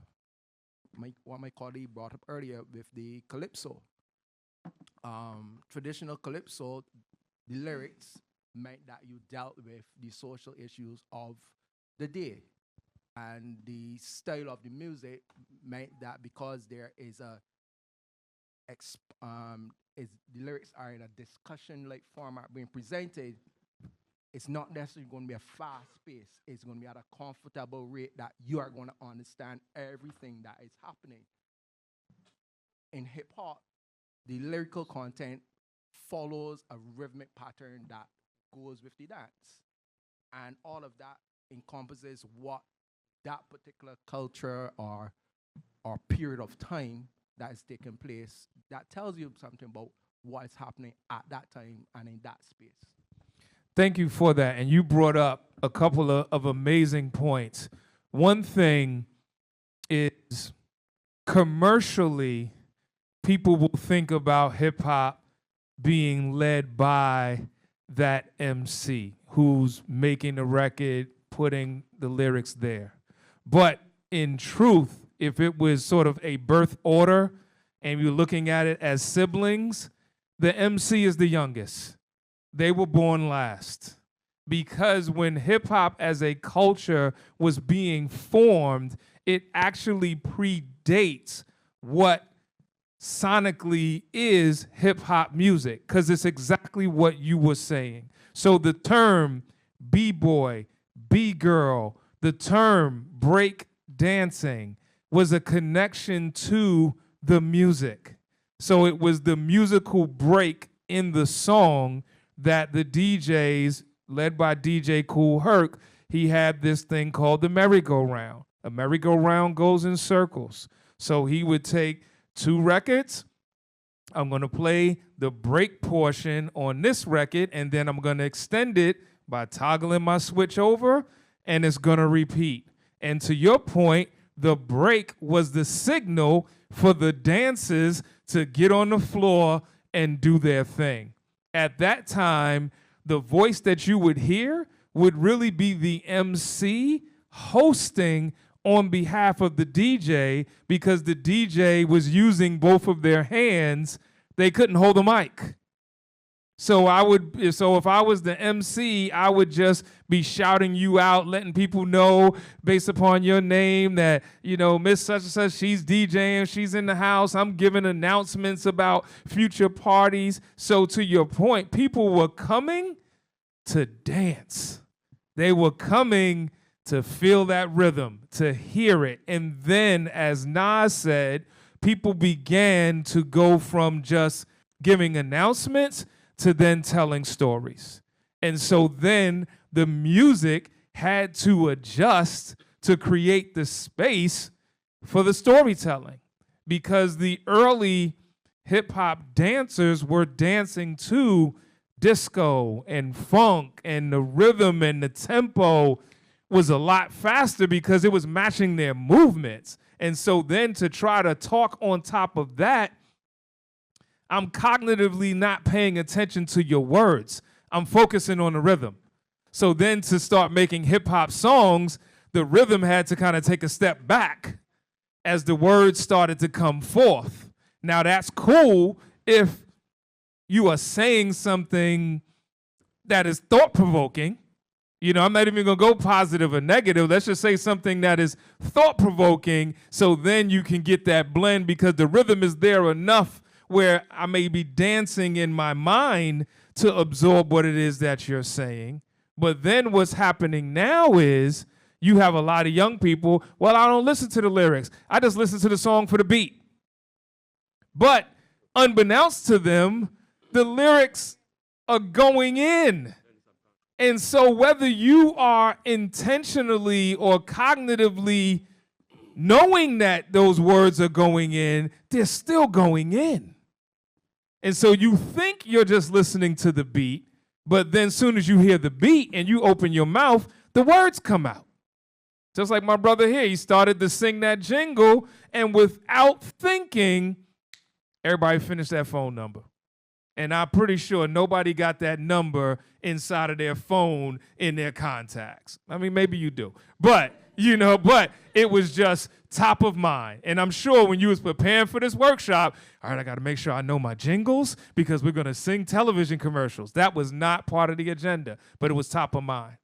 what my colleague brought up earlier with the calypso. Traditional calypso, the lyrics meant that you dealt with the social issues of the day. And the style of the music meant that because there is the lyrics are in a discussion-like format being presented, it's not necessarily going to be a fast pace. It's going to be at a comfortable rate that you are going to understand everything that is happening. In hip-hop, the lyrical content follows a rhythmic pattern that goes with the dance. And all of that encompasses what that particular culture or period of time that is taking place, that tells you something about what is happening at that time and in that space. Thank you for that. And you brought up a couple of amazing points. One thing is commercially, people will think about hip hop being led by that MC who's making the record, putting the lyrics there. But in truth, if it was sort of a birth order and you're looking at it as siblings, the MC is the youngest. They were born last. Because when hip hop as a culture was being formed, it actually predates what sonically is hip hop music, because it's exactly what you were saying. So the term B-boy, B-girl, the term break dancing was a connection to the music. So it was the musical break in the song that the DJs, led by DJ Kool Herc, he had this thing called the merry-go-round. A merry-go-round goes in circles. So he would take 2 records. I'm going to play the break portion on this record, and then I'm going to extend it by toggling my switch over, and it's going to repeat. And to your point, the break was the signal for the dancers to get on the floor and do their thing. At that time, the voice that you would hear would really be the MC hosting on behalf of the DJ, because the DJ was using both of their hands. They couldn't hold a mic. So if I was the MC, I would just be shouting you out, letting people know based upon your name that, Miss such and such, she's DJing, she's in the house. I'm giving announcements about future parties. So to your point, people were coming to dance. They were coming to feel that rhythm, to hear it. And then, as Nas said, people began to go from just giving announcements to then telling stories. And so then the music had to adjust to create the space for the storytelling, because the early hip-hop dancers were dancing to disco and funk, and the rhythm and the tempo was a lot faster because it was matching their movements. And so then to try to talk on top of that, I'm cognitively not paying attention to your words. I'm focusing on the rhythm. So then to start making hip hop songs, the rhythm had to kind of take a step back as the words started to come forth. Now that's cool if you are saying something that is thought-provoking. I'm not even going to go positive or negative. Let's just say something that is thought-provoking, so then you can get that blend, because the rhythm is there enough where I may be dancing in my mind to absorb what it is that you're saying. But then what's happening now is you have a lot of young people, well, I don't listen to the lyrics. I just listen to the song for the beat. But unbeknownst to them, the lyrics are going in. And so whether you are intentionally or cognitively knowing that those words are going in, they're still going in. And so you think you're just listening to the beat, but then as soon as you hear the beat and you open your mouth, the words come out. Just like my brother here, he started to sing that jingle, and without thinking, everybody finished that phone number. And I'm pretty sure nobody got that number inside of their phone in their contacts. I mean, maybe you do. But, you know, but it was just top of mind. And I'm sure when you was preparing for this workshop, all right, I got to make sure I know my jingles because we're going to sing television commercials. That was not part of the agenda, but it was top of mind.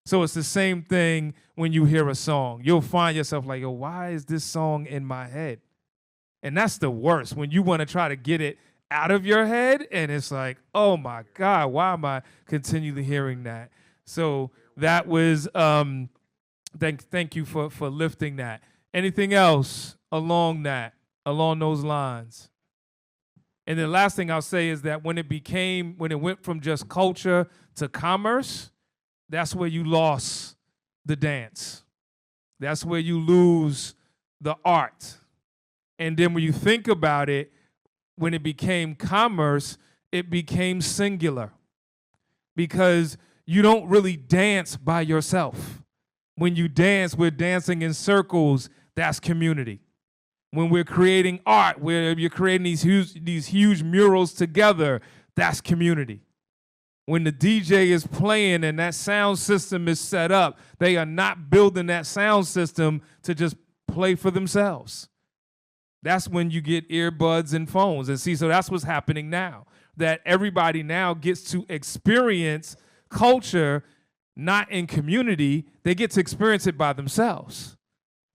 So it's the same thing when you hear a song. You'll find yourself like, yo, why is this song in my head? And that's the worst, when you want to try to get it out of your head, and it's like, oh my God, why am I continually hearing that? So that was, thank you for lifting that. Anything else along those lines? And the last thing I'll say is that when it went from just culture to commerce, that's where you lost the dance. That's where you lose the art. And then when you think about it, when it became commerce, it became singular because you don't really dance by yourself. When you dance, we're dancing in circles. That's community. When we're creating art, where you're creating these huge murals together, that's community. When the DJ is playing and that sound system is set up, they are not building that sound system to just play for themselves. That's when you get earbuds and phones. And see, so that's what's happening now, that everybody now gets to experience culture not in community. They get to experience it by themselves.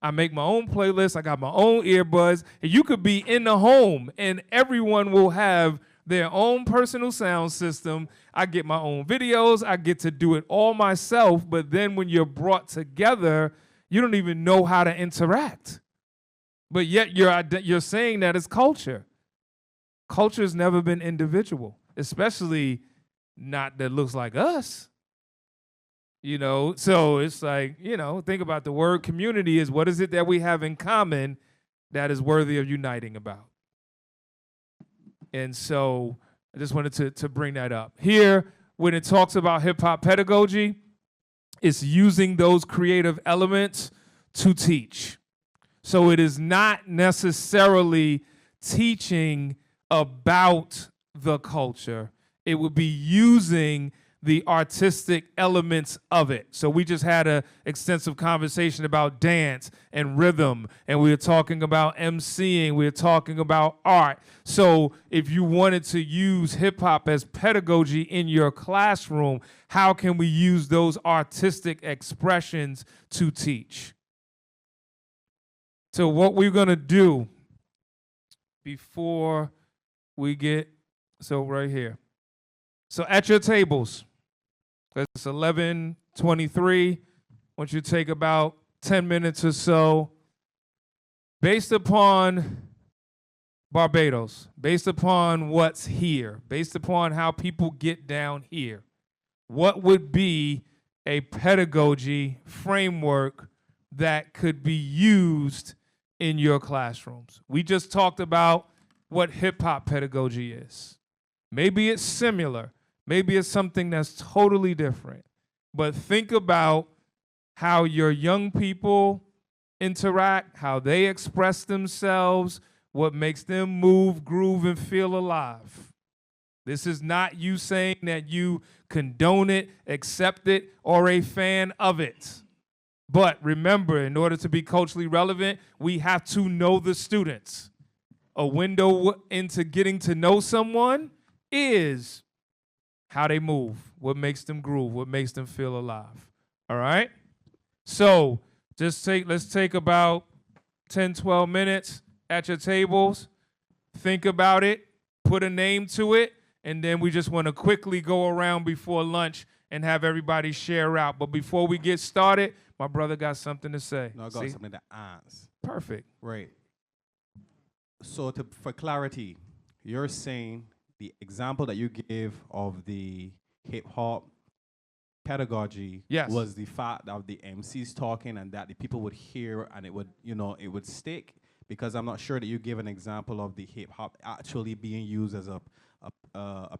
I make my own playlist. I got my own earbuds. And you could be in the home and everyone will have their own personal sound system. I get my own videos. I get to do it all myself. But then when you're brought together, you don't even know how to interact. But yet you're saying that it's culture. Culture's never been individual, especially not that looks like us. You know, so it's like, you know, think about the word community is what is it that we have in common that is worthy of uniting about. And so I just wanted to bring that up. Here, when it talks about hip-hop pedagogy, it's using those creative elements to teach. So it is not necessarily teaching about the culture. It would be using the artistic elements of it. So we just had an extensive conversation about dance and rhythm, and we were talking about emceeing, we were talking about art. So if you wanted to use hip hop as pedagogy in your classroom, how can we use those artistic expressions to teach? So what we're gonna do before we get, so right here. So at your tables, it's 11:23. I want you to take about 10 minutes or so. Based upon Barbados, based upon what's here, based upon how people get down here, what would be a pedagogy framework that could be used in your classrooms? We just talked about what hip-hop pedagogy is. Maybe it's similar. Maybe it's something that's totally different. But think about how your young people interact, how they express themselves, what makes them move, groove, and feel alive. This is not you saying that you condone it, accept it, or a fan of it. But remember, in order to be culturally relevant, we have to know the students. A window into getting to know someone is how they move, what makes them groove, what makes them feel alive. All right? So let's take about 10, 12 minutes at your tables. Think about it, put a name to it, and then we just want to quickly go around before lunch and have everybody share out. But before we get started, my brother got something to say. No, I got something to ask. Perfect. Right. So for clarity, you're saying the example that you gave of the hip-hop pedagogy was the fact of the MCs talking and that the people would hear and it would, it would stick? Because I'm not sure that you gave an example of the hip-hop actually being used as a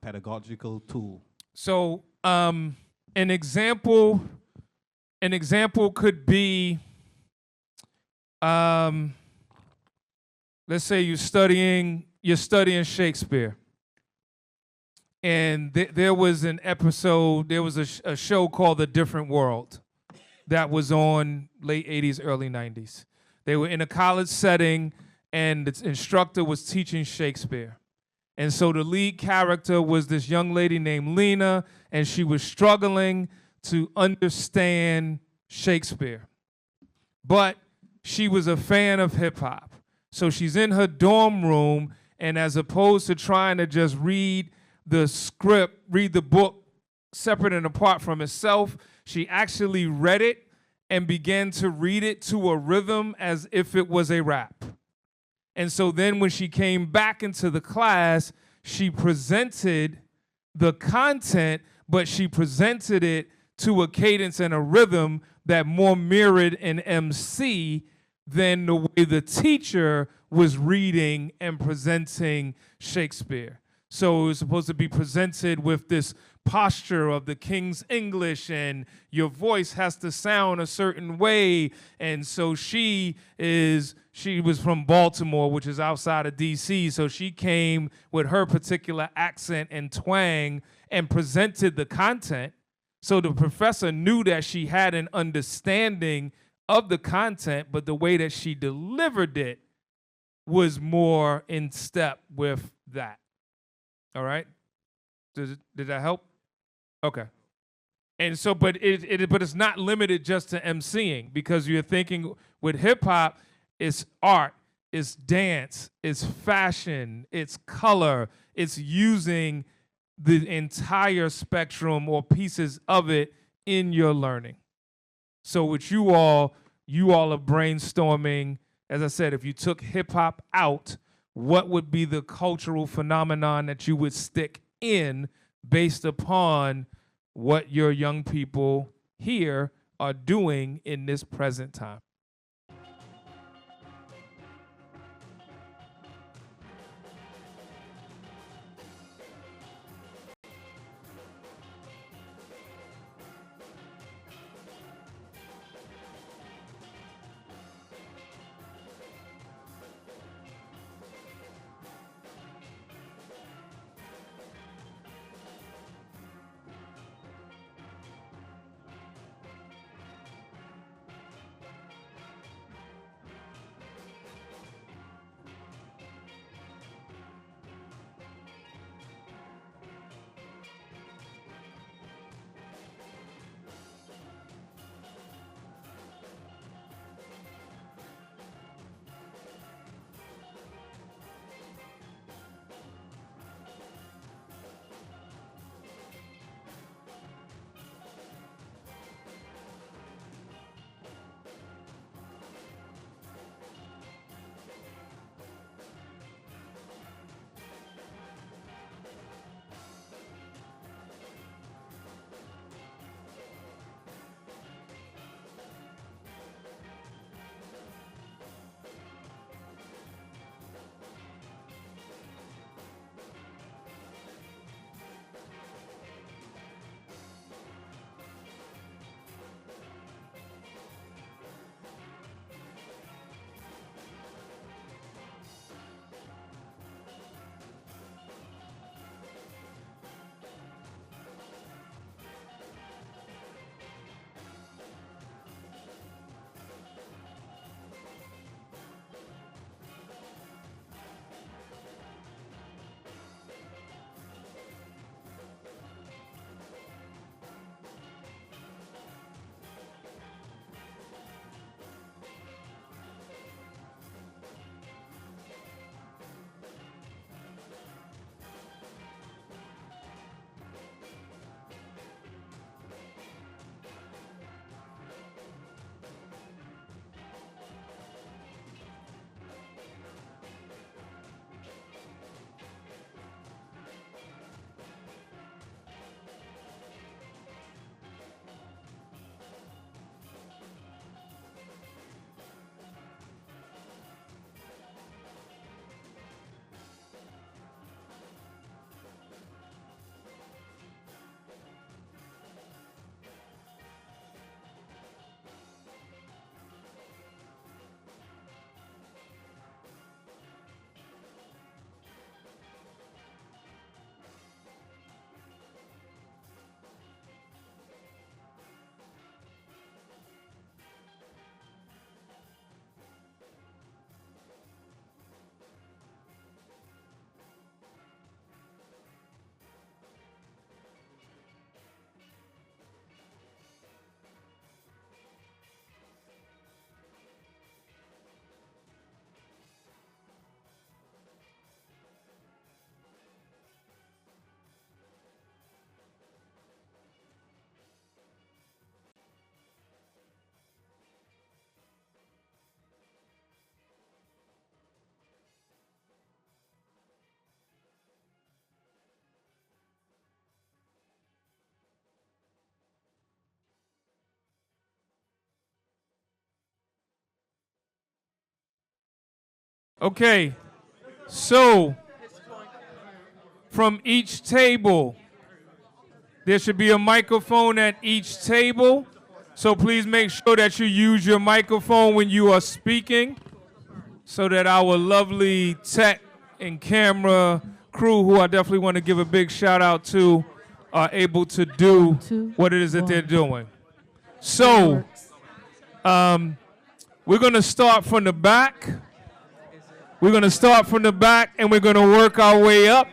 pedagogical tool. So an example could be, let's say you're studying Shakespeare. And there was an episode, there was a show called A Different World. that was on late 80s, early 90s. They were in a college setting, and the instructor was teaching Shakespeare. And so the lead character was this young lady named Lena, and she was struggling to understand Shakespeare. But she was a fan of hip hop. So she's in her dorm room, and as opposed to trying to just read the script, read the book separate and apart from itself, she actually read it and began to read it to a rhythm as if it was a rap. And so then when she came back into the class, she presented the content, but she presented it to a cadence and a rhythm that more mirrored an MC than the way the teacher was reading and presenting Shakespeare. So it was supposed to be presented with this posture of the King's English, and your voice has to sound a certain way. And so she was from Baltimore, which is outside of DC. So she came with her particular accent and twang and presented the content. So the professor knew that she had an understanding of the content, but the way that she delivered it was more in step with that. All right? Did that help? Okay. And so, but it's not limited just to emceeing, because you're thinking with hip hop, it's art, it's dance, it's fashion, it's color, it's using the entire spectrum or pieces of it in your learning. So with you all are brainstorming, as I said, if you took hip hop out, what would be the cultural phenomenon that you would stick in based upon what your young people here are doing in this present time? Okay, so from each table, there should be a microphone at each table. So please make sure that you use your microphone when you are speaking so that our lovely tech and camera crew, who I definitely want to give a big shout out to, are able to do what it is that they're doing. So we're going to start from the back. We're going to start from the back and we're going to work our way up.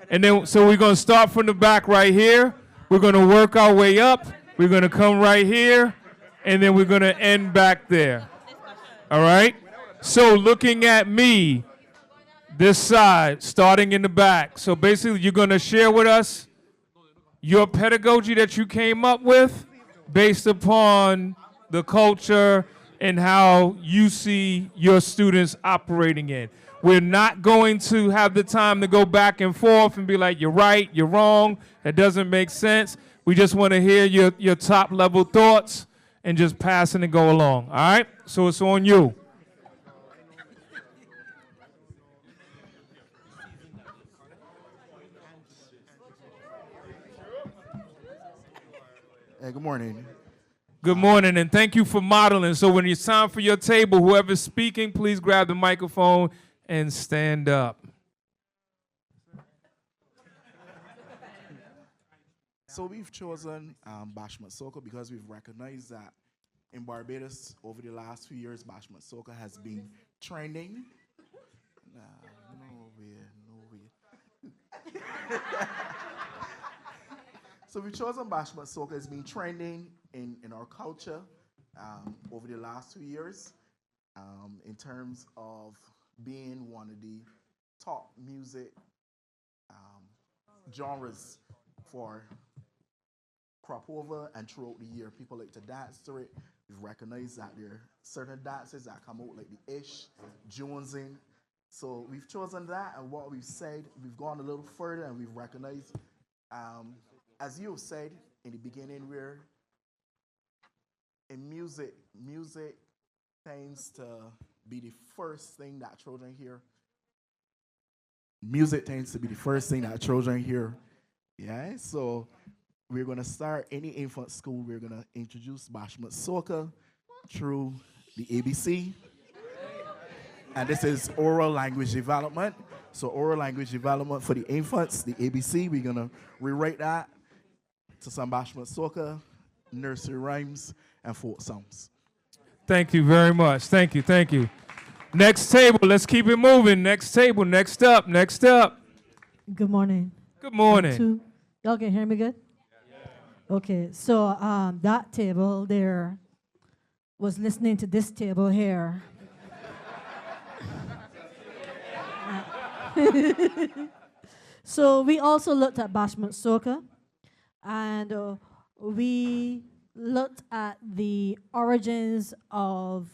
And then, so we're going to start from the back right here. We're going to work our way up. We're going to come right here. And then we're going to end back there. All right? So looking at me, this side, starting in the back. So basically, you're going to share with us your pedagogy that you came up with based upon the culture and how you see your students operating in. We're not going to have the time to go back and forth and be like, you're right, you're wrong, that doesn't make sense. We just want to hear your top level thoughts and just pass it and go along, all right? So it's on you. Hey, good morning. Good morning, and thank you for modeling. So when it's time for your table, whoever's speaking, please grab the microphone and stand up. So we've chosen Bashment Soca because we've recognized that in Barbados over the last few years, Bashment Soca has been trending. No way. So we've chosen Bashment Soca as being trending in our culture over the last 2 years in terms of being one of the top music genres for crop over and throughout the year. People like to dance to it. We've recognized that there are certain dances that come out like the Ish, Jonesing. So we've chosen that, and what we've said, we've gone a little further and we've recognized, as you said in the beginning, we're in music tends to be the first thing that children hear. Music tends to be the first thing that children hear. Yeah, so we're going to start any infant school. We're going to introduce Bashment Soca through the ABC. And this is oral language development. So oral language development for the infants, the ABC. We're going to rewrite that to some Bashment Soca, nursery rhymes, and folk songs. Thank you very much. Thank you. Next table, let's keep it moving. Next table, next up. Good morning. Good morning. Y'all can hear me good? Okay, so that table there was listening to this table here. So we also looked at Bashment Soca, and we looked at the origins of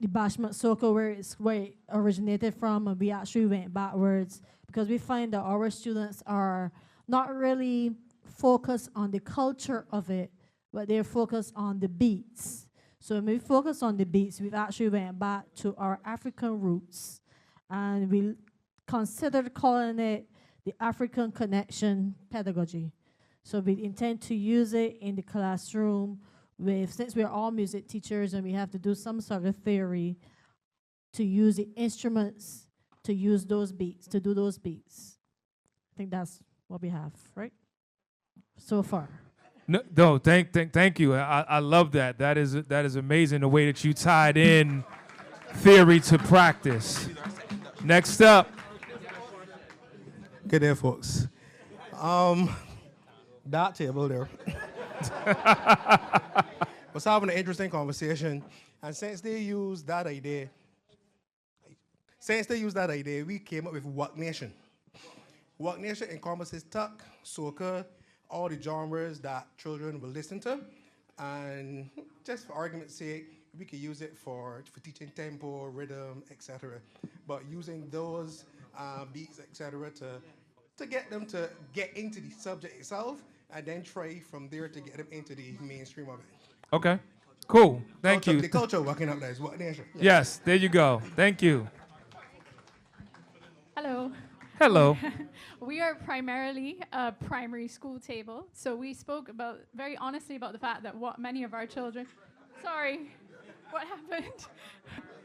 the Bashment Soca, where it originated from, and we actually went backwards because we find that our students are not really focused on the culture of it, but they're focused on the beats. So when we focus on the beats, we've actually went back to our African roots, and we considered calling it the African Connection Pedagogy. So we intend to use it in the classroom since we're all music teachers and we have to do some sort of theory to use the instruments to use those beats, to do those beats. I think that's what we have, right? So far. No, thank you. I love that. That is amazing, the way that you tied in theory to practice. Next up. Good day, folks. That table there was having an interesting conversation, and since they used that idea, we came up with Work Nation. Work Nation encompasses tuck, soca, all the genres that children will listen to, and just for argument's sake, we could use it for teaching tempo, rhythm, etc. But using those beats, etc., to get them to get into the subject itself, and then try from there to get them into the mainstream of it. Okay. Cool. Thank you. The culture working up there is What Nation. Yeah. Yes, there you go. Thank you. Hello. Hello. We are primarily a primary school table, so we spoke about very honestly about the fact that what many of our children. Sorry, what happened?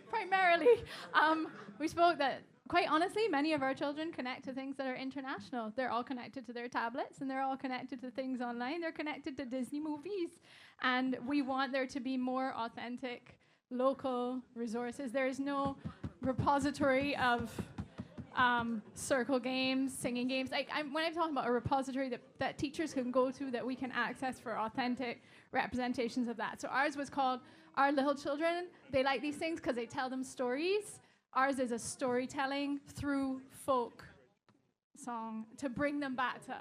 Primarily, we spoke that quite honestly, many of our children connect to things that are international. They're all connected to their tablets, and they're all connected to things online. They're connected to Disney movies, and we want there to be more authentic, local resources. There is no repository of circle games, singing games. When I'm talking about a repository that teachers can go to that we can access for authentic representations of that. So ours was called Our Little Children. They like these things because they tell them stories. Ours is a storytelling through folk song to bring them back to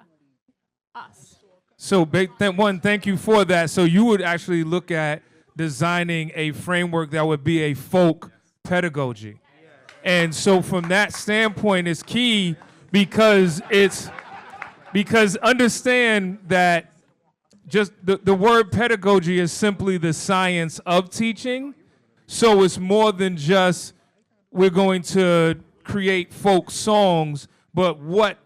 us. So, thank you for that. So you would actually look at designing a framework that would be a folk pedagogy. And so from that standpoint, it's key because understand that just the word pedagogy is simply the science of teaching. So it's more than just we're going to create folk songs, but what,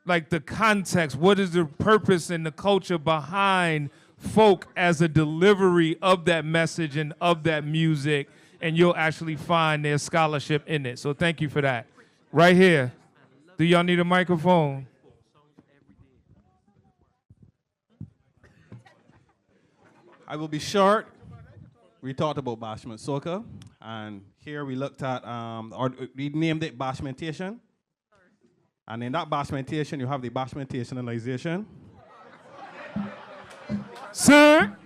like the context, what is the purpose and the culture behind folk as a delivery of that message and of that music, and you'll actually find their scholarship in it. So thank you for that. Right here. Do y'all need a microphone? I will be short. We talked about bashment soca, and here we looked at, or we named it bashmentation. And in that bashmentation, you have the bashmentationalization. Sir?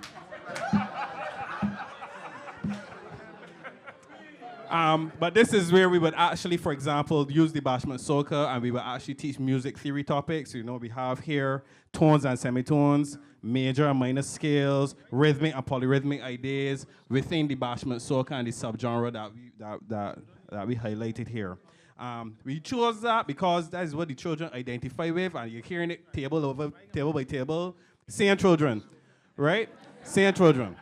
But this is where we would actually, for example, use the bashment soca, and we would actually teach music theory topics. You know, we have here tones and semitones, major and minor scales, rhythmic and polyrhythmic ideas within the bashment soca and the subgenre that we highlighted here. We chose that because that is what the children identify with, and you're hearing it table by table. Same children, right? Same children,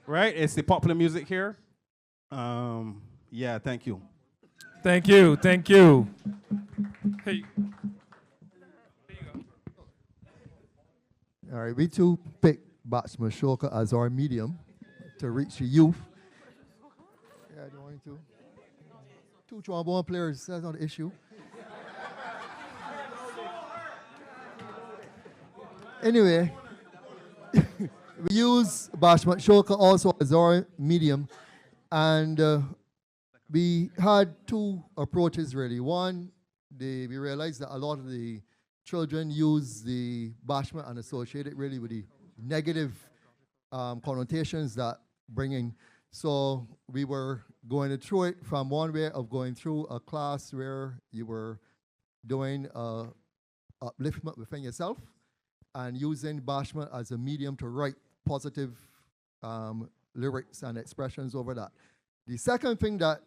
right? It's the popular music here. Yeah, thank you. Thank you, thank you. Hey. All right, we too picked bashment soca as our medium to reach the youth. Yeah, I don't want to. Two trombone players, that's not an issue. Anyway, we use bashment soca also as our medium, and we had two approaches really. One, we realized that a lot of the children use the bashment and associate it really with the negative connotations that bring in. So we were going through it from one way of going through a class where you were doing upliftment within yourself and using bashment as a medium to write positive lyrics and expressions over that. The second thing that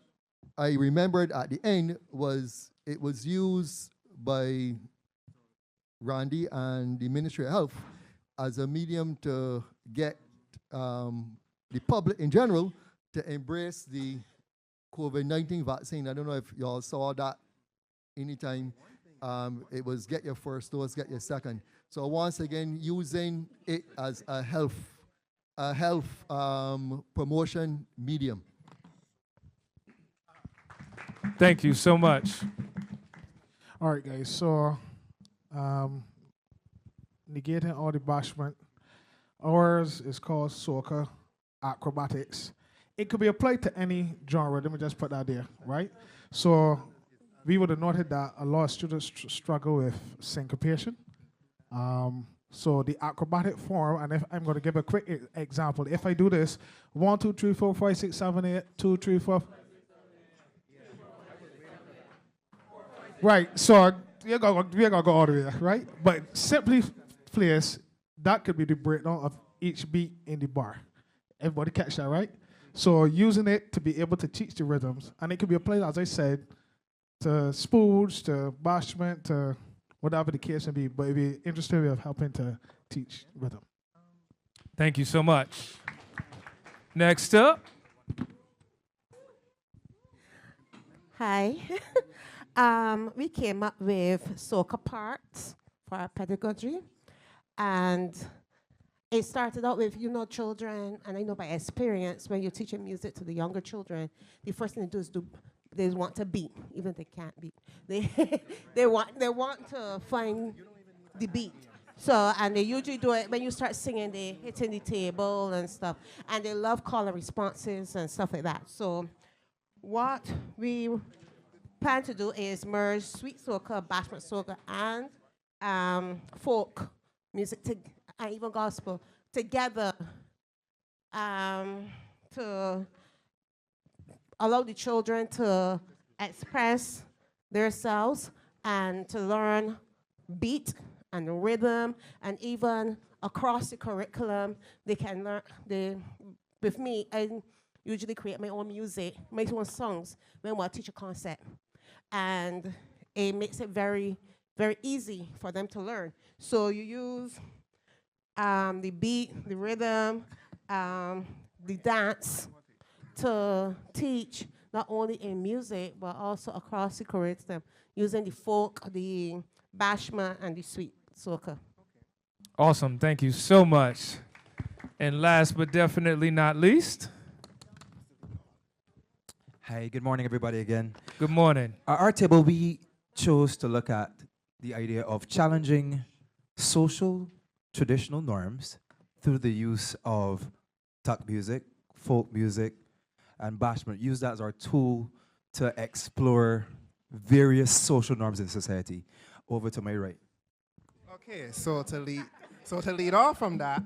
I remembered at the end was it was used by Randy and the Ministry of Health as a medium to get the public in general to embrace the COVID-19 vaccine. I don't know if y'all saw that anytime. It was get your first dose, get your second. So once again, using it as a health promotion medium. Thank you so much. All right, guys. So, negating all the bashment. Ours is called soca acrobatics. It could be applied to any genre. Let me just put that there, right? So, we would have noted that a lot of students struggle with syncopation. So the acrobatic form, and if I'm going to give a quick example. If I do this, 1, 2, 3, 4, 5, 6, 7, 8, 2, 3, 4. Right, so we're gonna go all the way, right? But simply place, that could be the breakdown of each beat in the bar. Everybody catch that, right? So using it to be able to teach the rhythms, and it could be applied, as I said, to spools, to bashment, to whatever the case may be, but it'd be interesting way of helping to teach rhythm. Thank you so much. Next up. Hi. We came up with soca parts for our pedagogy. And it started out with, children, and I know by experience, when you're teaching music to the younger children, the first thing they do is they want to beat, even if they can't beat. They want to find the beat. So, and they usually do it when you start singing, they hitting the table and stuff. And they love call and responses and stuff like that. So what we plan to do is merge sweet soca, bashment soca, and folk music, and even gospel together to allow the children to express themselves and to learn beat and rhythm, and even across the curriculum, they can learn. With me, I usually create my own music, my own songs when I teach a concept, and it makes it very, very easy for them to learn. So you use the beat, the rhythm, the dance to teach not only in music but also across the curriculum, using the folk, the bashment, and the sweet soca. Awesome. Thank you so much. And last but definitely not least. Hi, good morning, everybody, again. Good morning. At our table, we chose to look at the idea of challenging social traditional norms through the use of tuck music, folk music, and bashment. Use that as our tool to explore various social norms in society. Over to my right. Okay, so to lead off from that,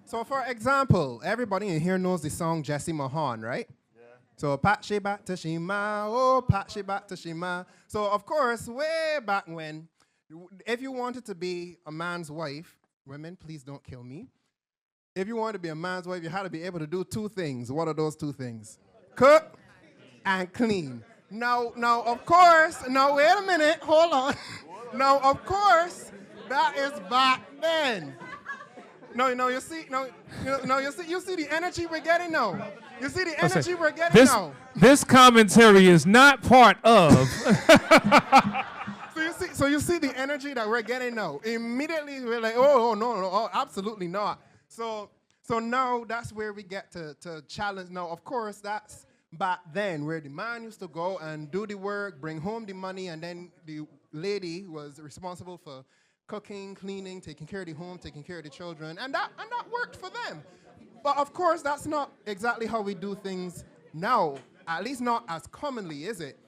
so for example, everybody in here knows the song Jesse Mahan, right? Yeah. So pat she back to Shima, oh pat she back to Shima. So of course, way back when, if you wanted to be a man's wife, women, please don't kill me. If you wanted to be a man's wife, you had to be able to do two things. What are those two things? Cook and clean. Now, of course, now wait a minute, hold on. Now, of course, that is back then. You see the energy we're getting now. You see the energy we're getting now. This commentary is not part of. So you see the energy that we're getting now. Immediately we're like, no, absolutely not. So now that's where we get to challenge. Now, of course, that's back then where the man used to go and do the work, bring home the money, and then the lady was responsible for cooking, cleaning, taking care of the home, taking care of the children, and that worked for them. But of course, that's not exactly how we do things now, at least not as commonly, is it?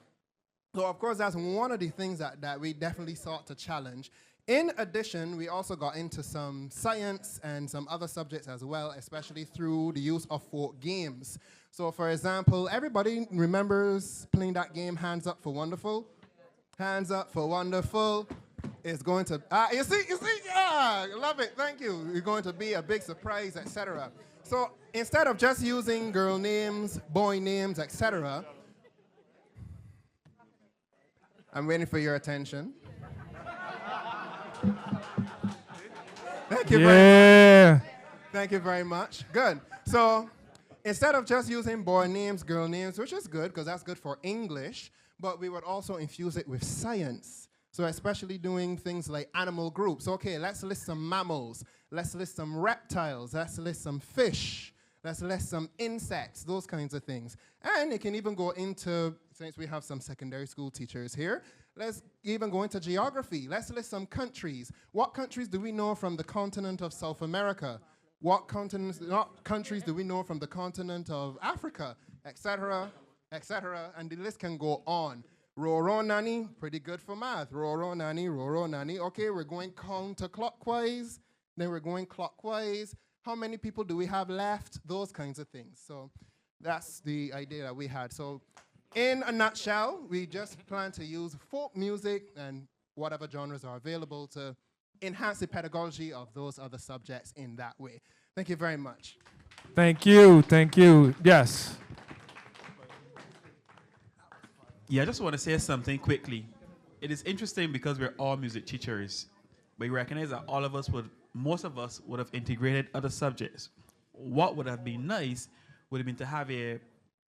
So of course, that's one of the things that we definitely sought to challenge. In addition, we also got into some science and some other subjects as well, especially through the use of folk games. So for example, everybody remembers playing that game, Hands Up for Wonderful? Hands Up for Wonderful is going to, you see, yeah, love it, thank you. It's going to be a big surprise, etc. So instead of just using girl names, boy names, etc., I'm waiting for your attention. Thank you very much. Thank you very much. Good. So instead of just using boy names, girl names, which is good because that's good for English, but we would also infuse it with science. So especially doing things like animal groups. Okay, let's list some mammals. Let's list some reptiles. Let's list some fish. Let's list some insects, those kinds of things. And it can even go into, since we have some secondary school teachers here, let's even go into geography. Let's list some countries. What countries do we know from the continent of South America? What countries do we know from the continent of Africa, etc., etc., and the list can go on. Roro nani, pretty good for math. Roro nani. Okay, we're going counterclockwise, then we're going clockwise. How many people do we have left? Those kinds of things. So that's the idea that we had. So in a nutshell, we just plan to use folk music and whatever genres are available to enhance the pedagogy of those other subjects in that way. Thank you very much. Thank you. Yes. Yeah, I just want to say something quickly. It is interesting because we're all music teachers, but we recognize that most of us would have integrated other subjects. What would have been nice would have been to have a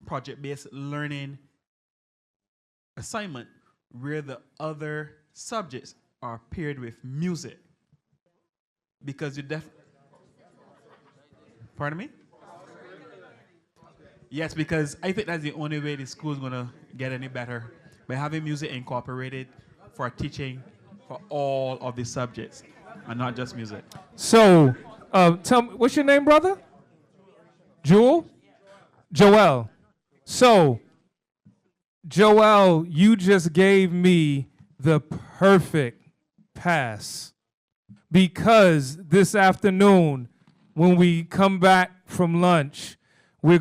project-based learning assignment where the other subjects are paired with music. Because you pardon me? Yes, because I think that's the only way the school is going to get any better, by having music incorporated for teaching for all of the subjects and not just music. So, tell me, what's your name, brother? Jewel? Joel. So, Joel, you just gave me the perfect pass, because this afternoon, when we come back from lunch, there's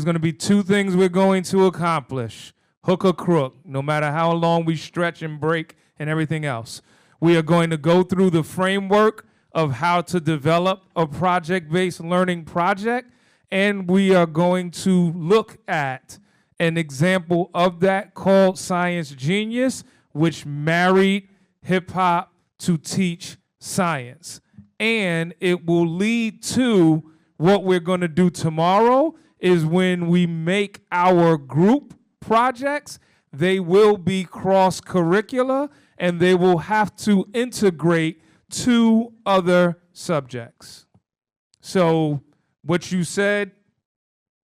going to be two things we're going to accomplish, hook or crook, no matter how long we stretch and break and everything else. We are going to go through the framework of how to develop a project-based learning project, and we are going to look at an example of that called Science Genius, which married hip-hop to teach science. And it will lead to what we're going to do tomorrow is when we make our group projects, they will be cross-curricular, and they will have to integrate 2 other subjects. So what you said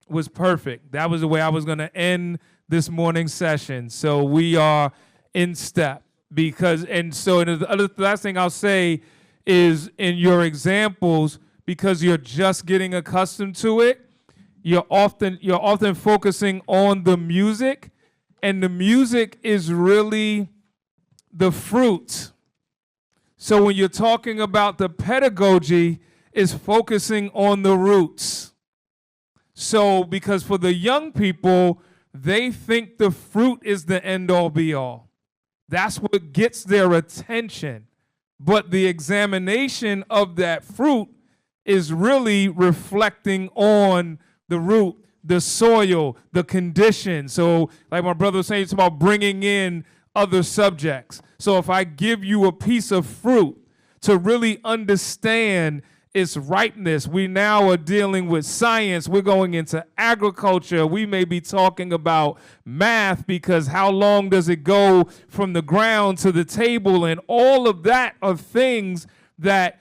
was perfect. That was the way I was going to end this morning's session. So we are in step. The last thing I'll say is, in your examples, because you're just getting accustomed to it, you're often focusing on the music, and the music is really the fruit. So when you're talking about the pedagogy, it's focusing on the roots. So because for the young people, they think the fruit is the end-all be-all. That's what gets their attention. But the examination of that fruit is really reflecting on the root, the soil, the condition. So like my brother was saying, it's about bringing in other subjects. So if I give you a piece of fruit to really understand its ripeness, we now are dealing with science. We're going into agriculture. We may be talking about math, because how long does it go from the ground to the table? And all of that are things that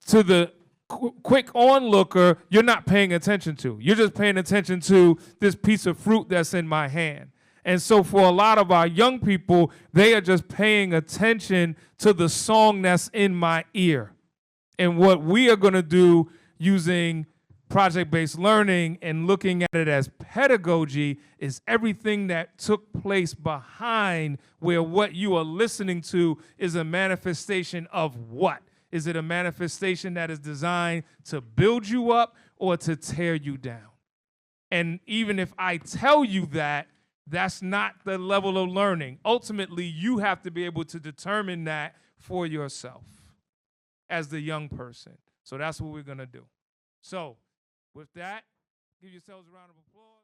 to the quick onlooker, you're not paying attention to. You're just paying attention to this piece of fruit that's in my hand. And so for a lot of our young people, they are just paying attention to the song that's in my ear. And what we are going to do using project-based learning and looking at it as pedagogy is everything that took place behind where what you are listening to is a manifestation of what? Is it a manifestation that is designed to build you up or to tear you down? And even if I tell you that, that's not the level of learning. Ultimately, you have to be able to determine that for yourself as the young person. So that's what we're going to do. So with that, give yourselves a round of applause.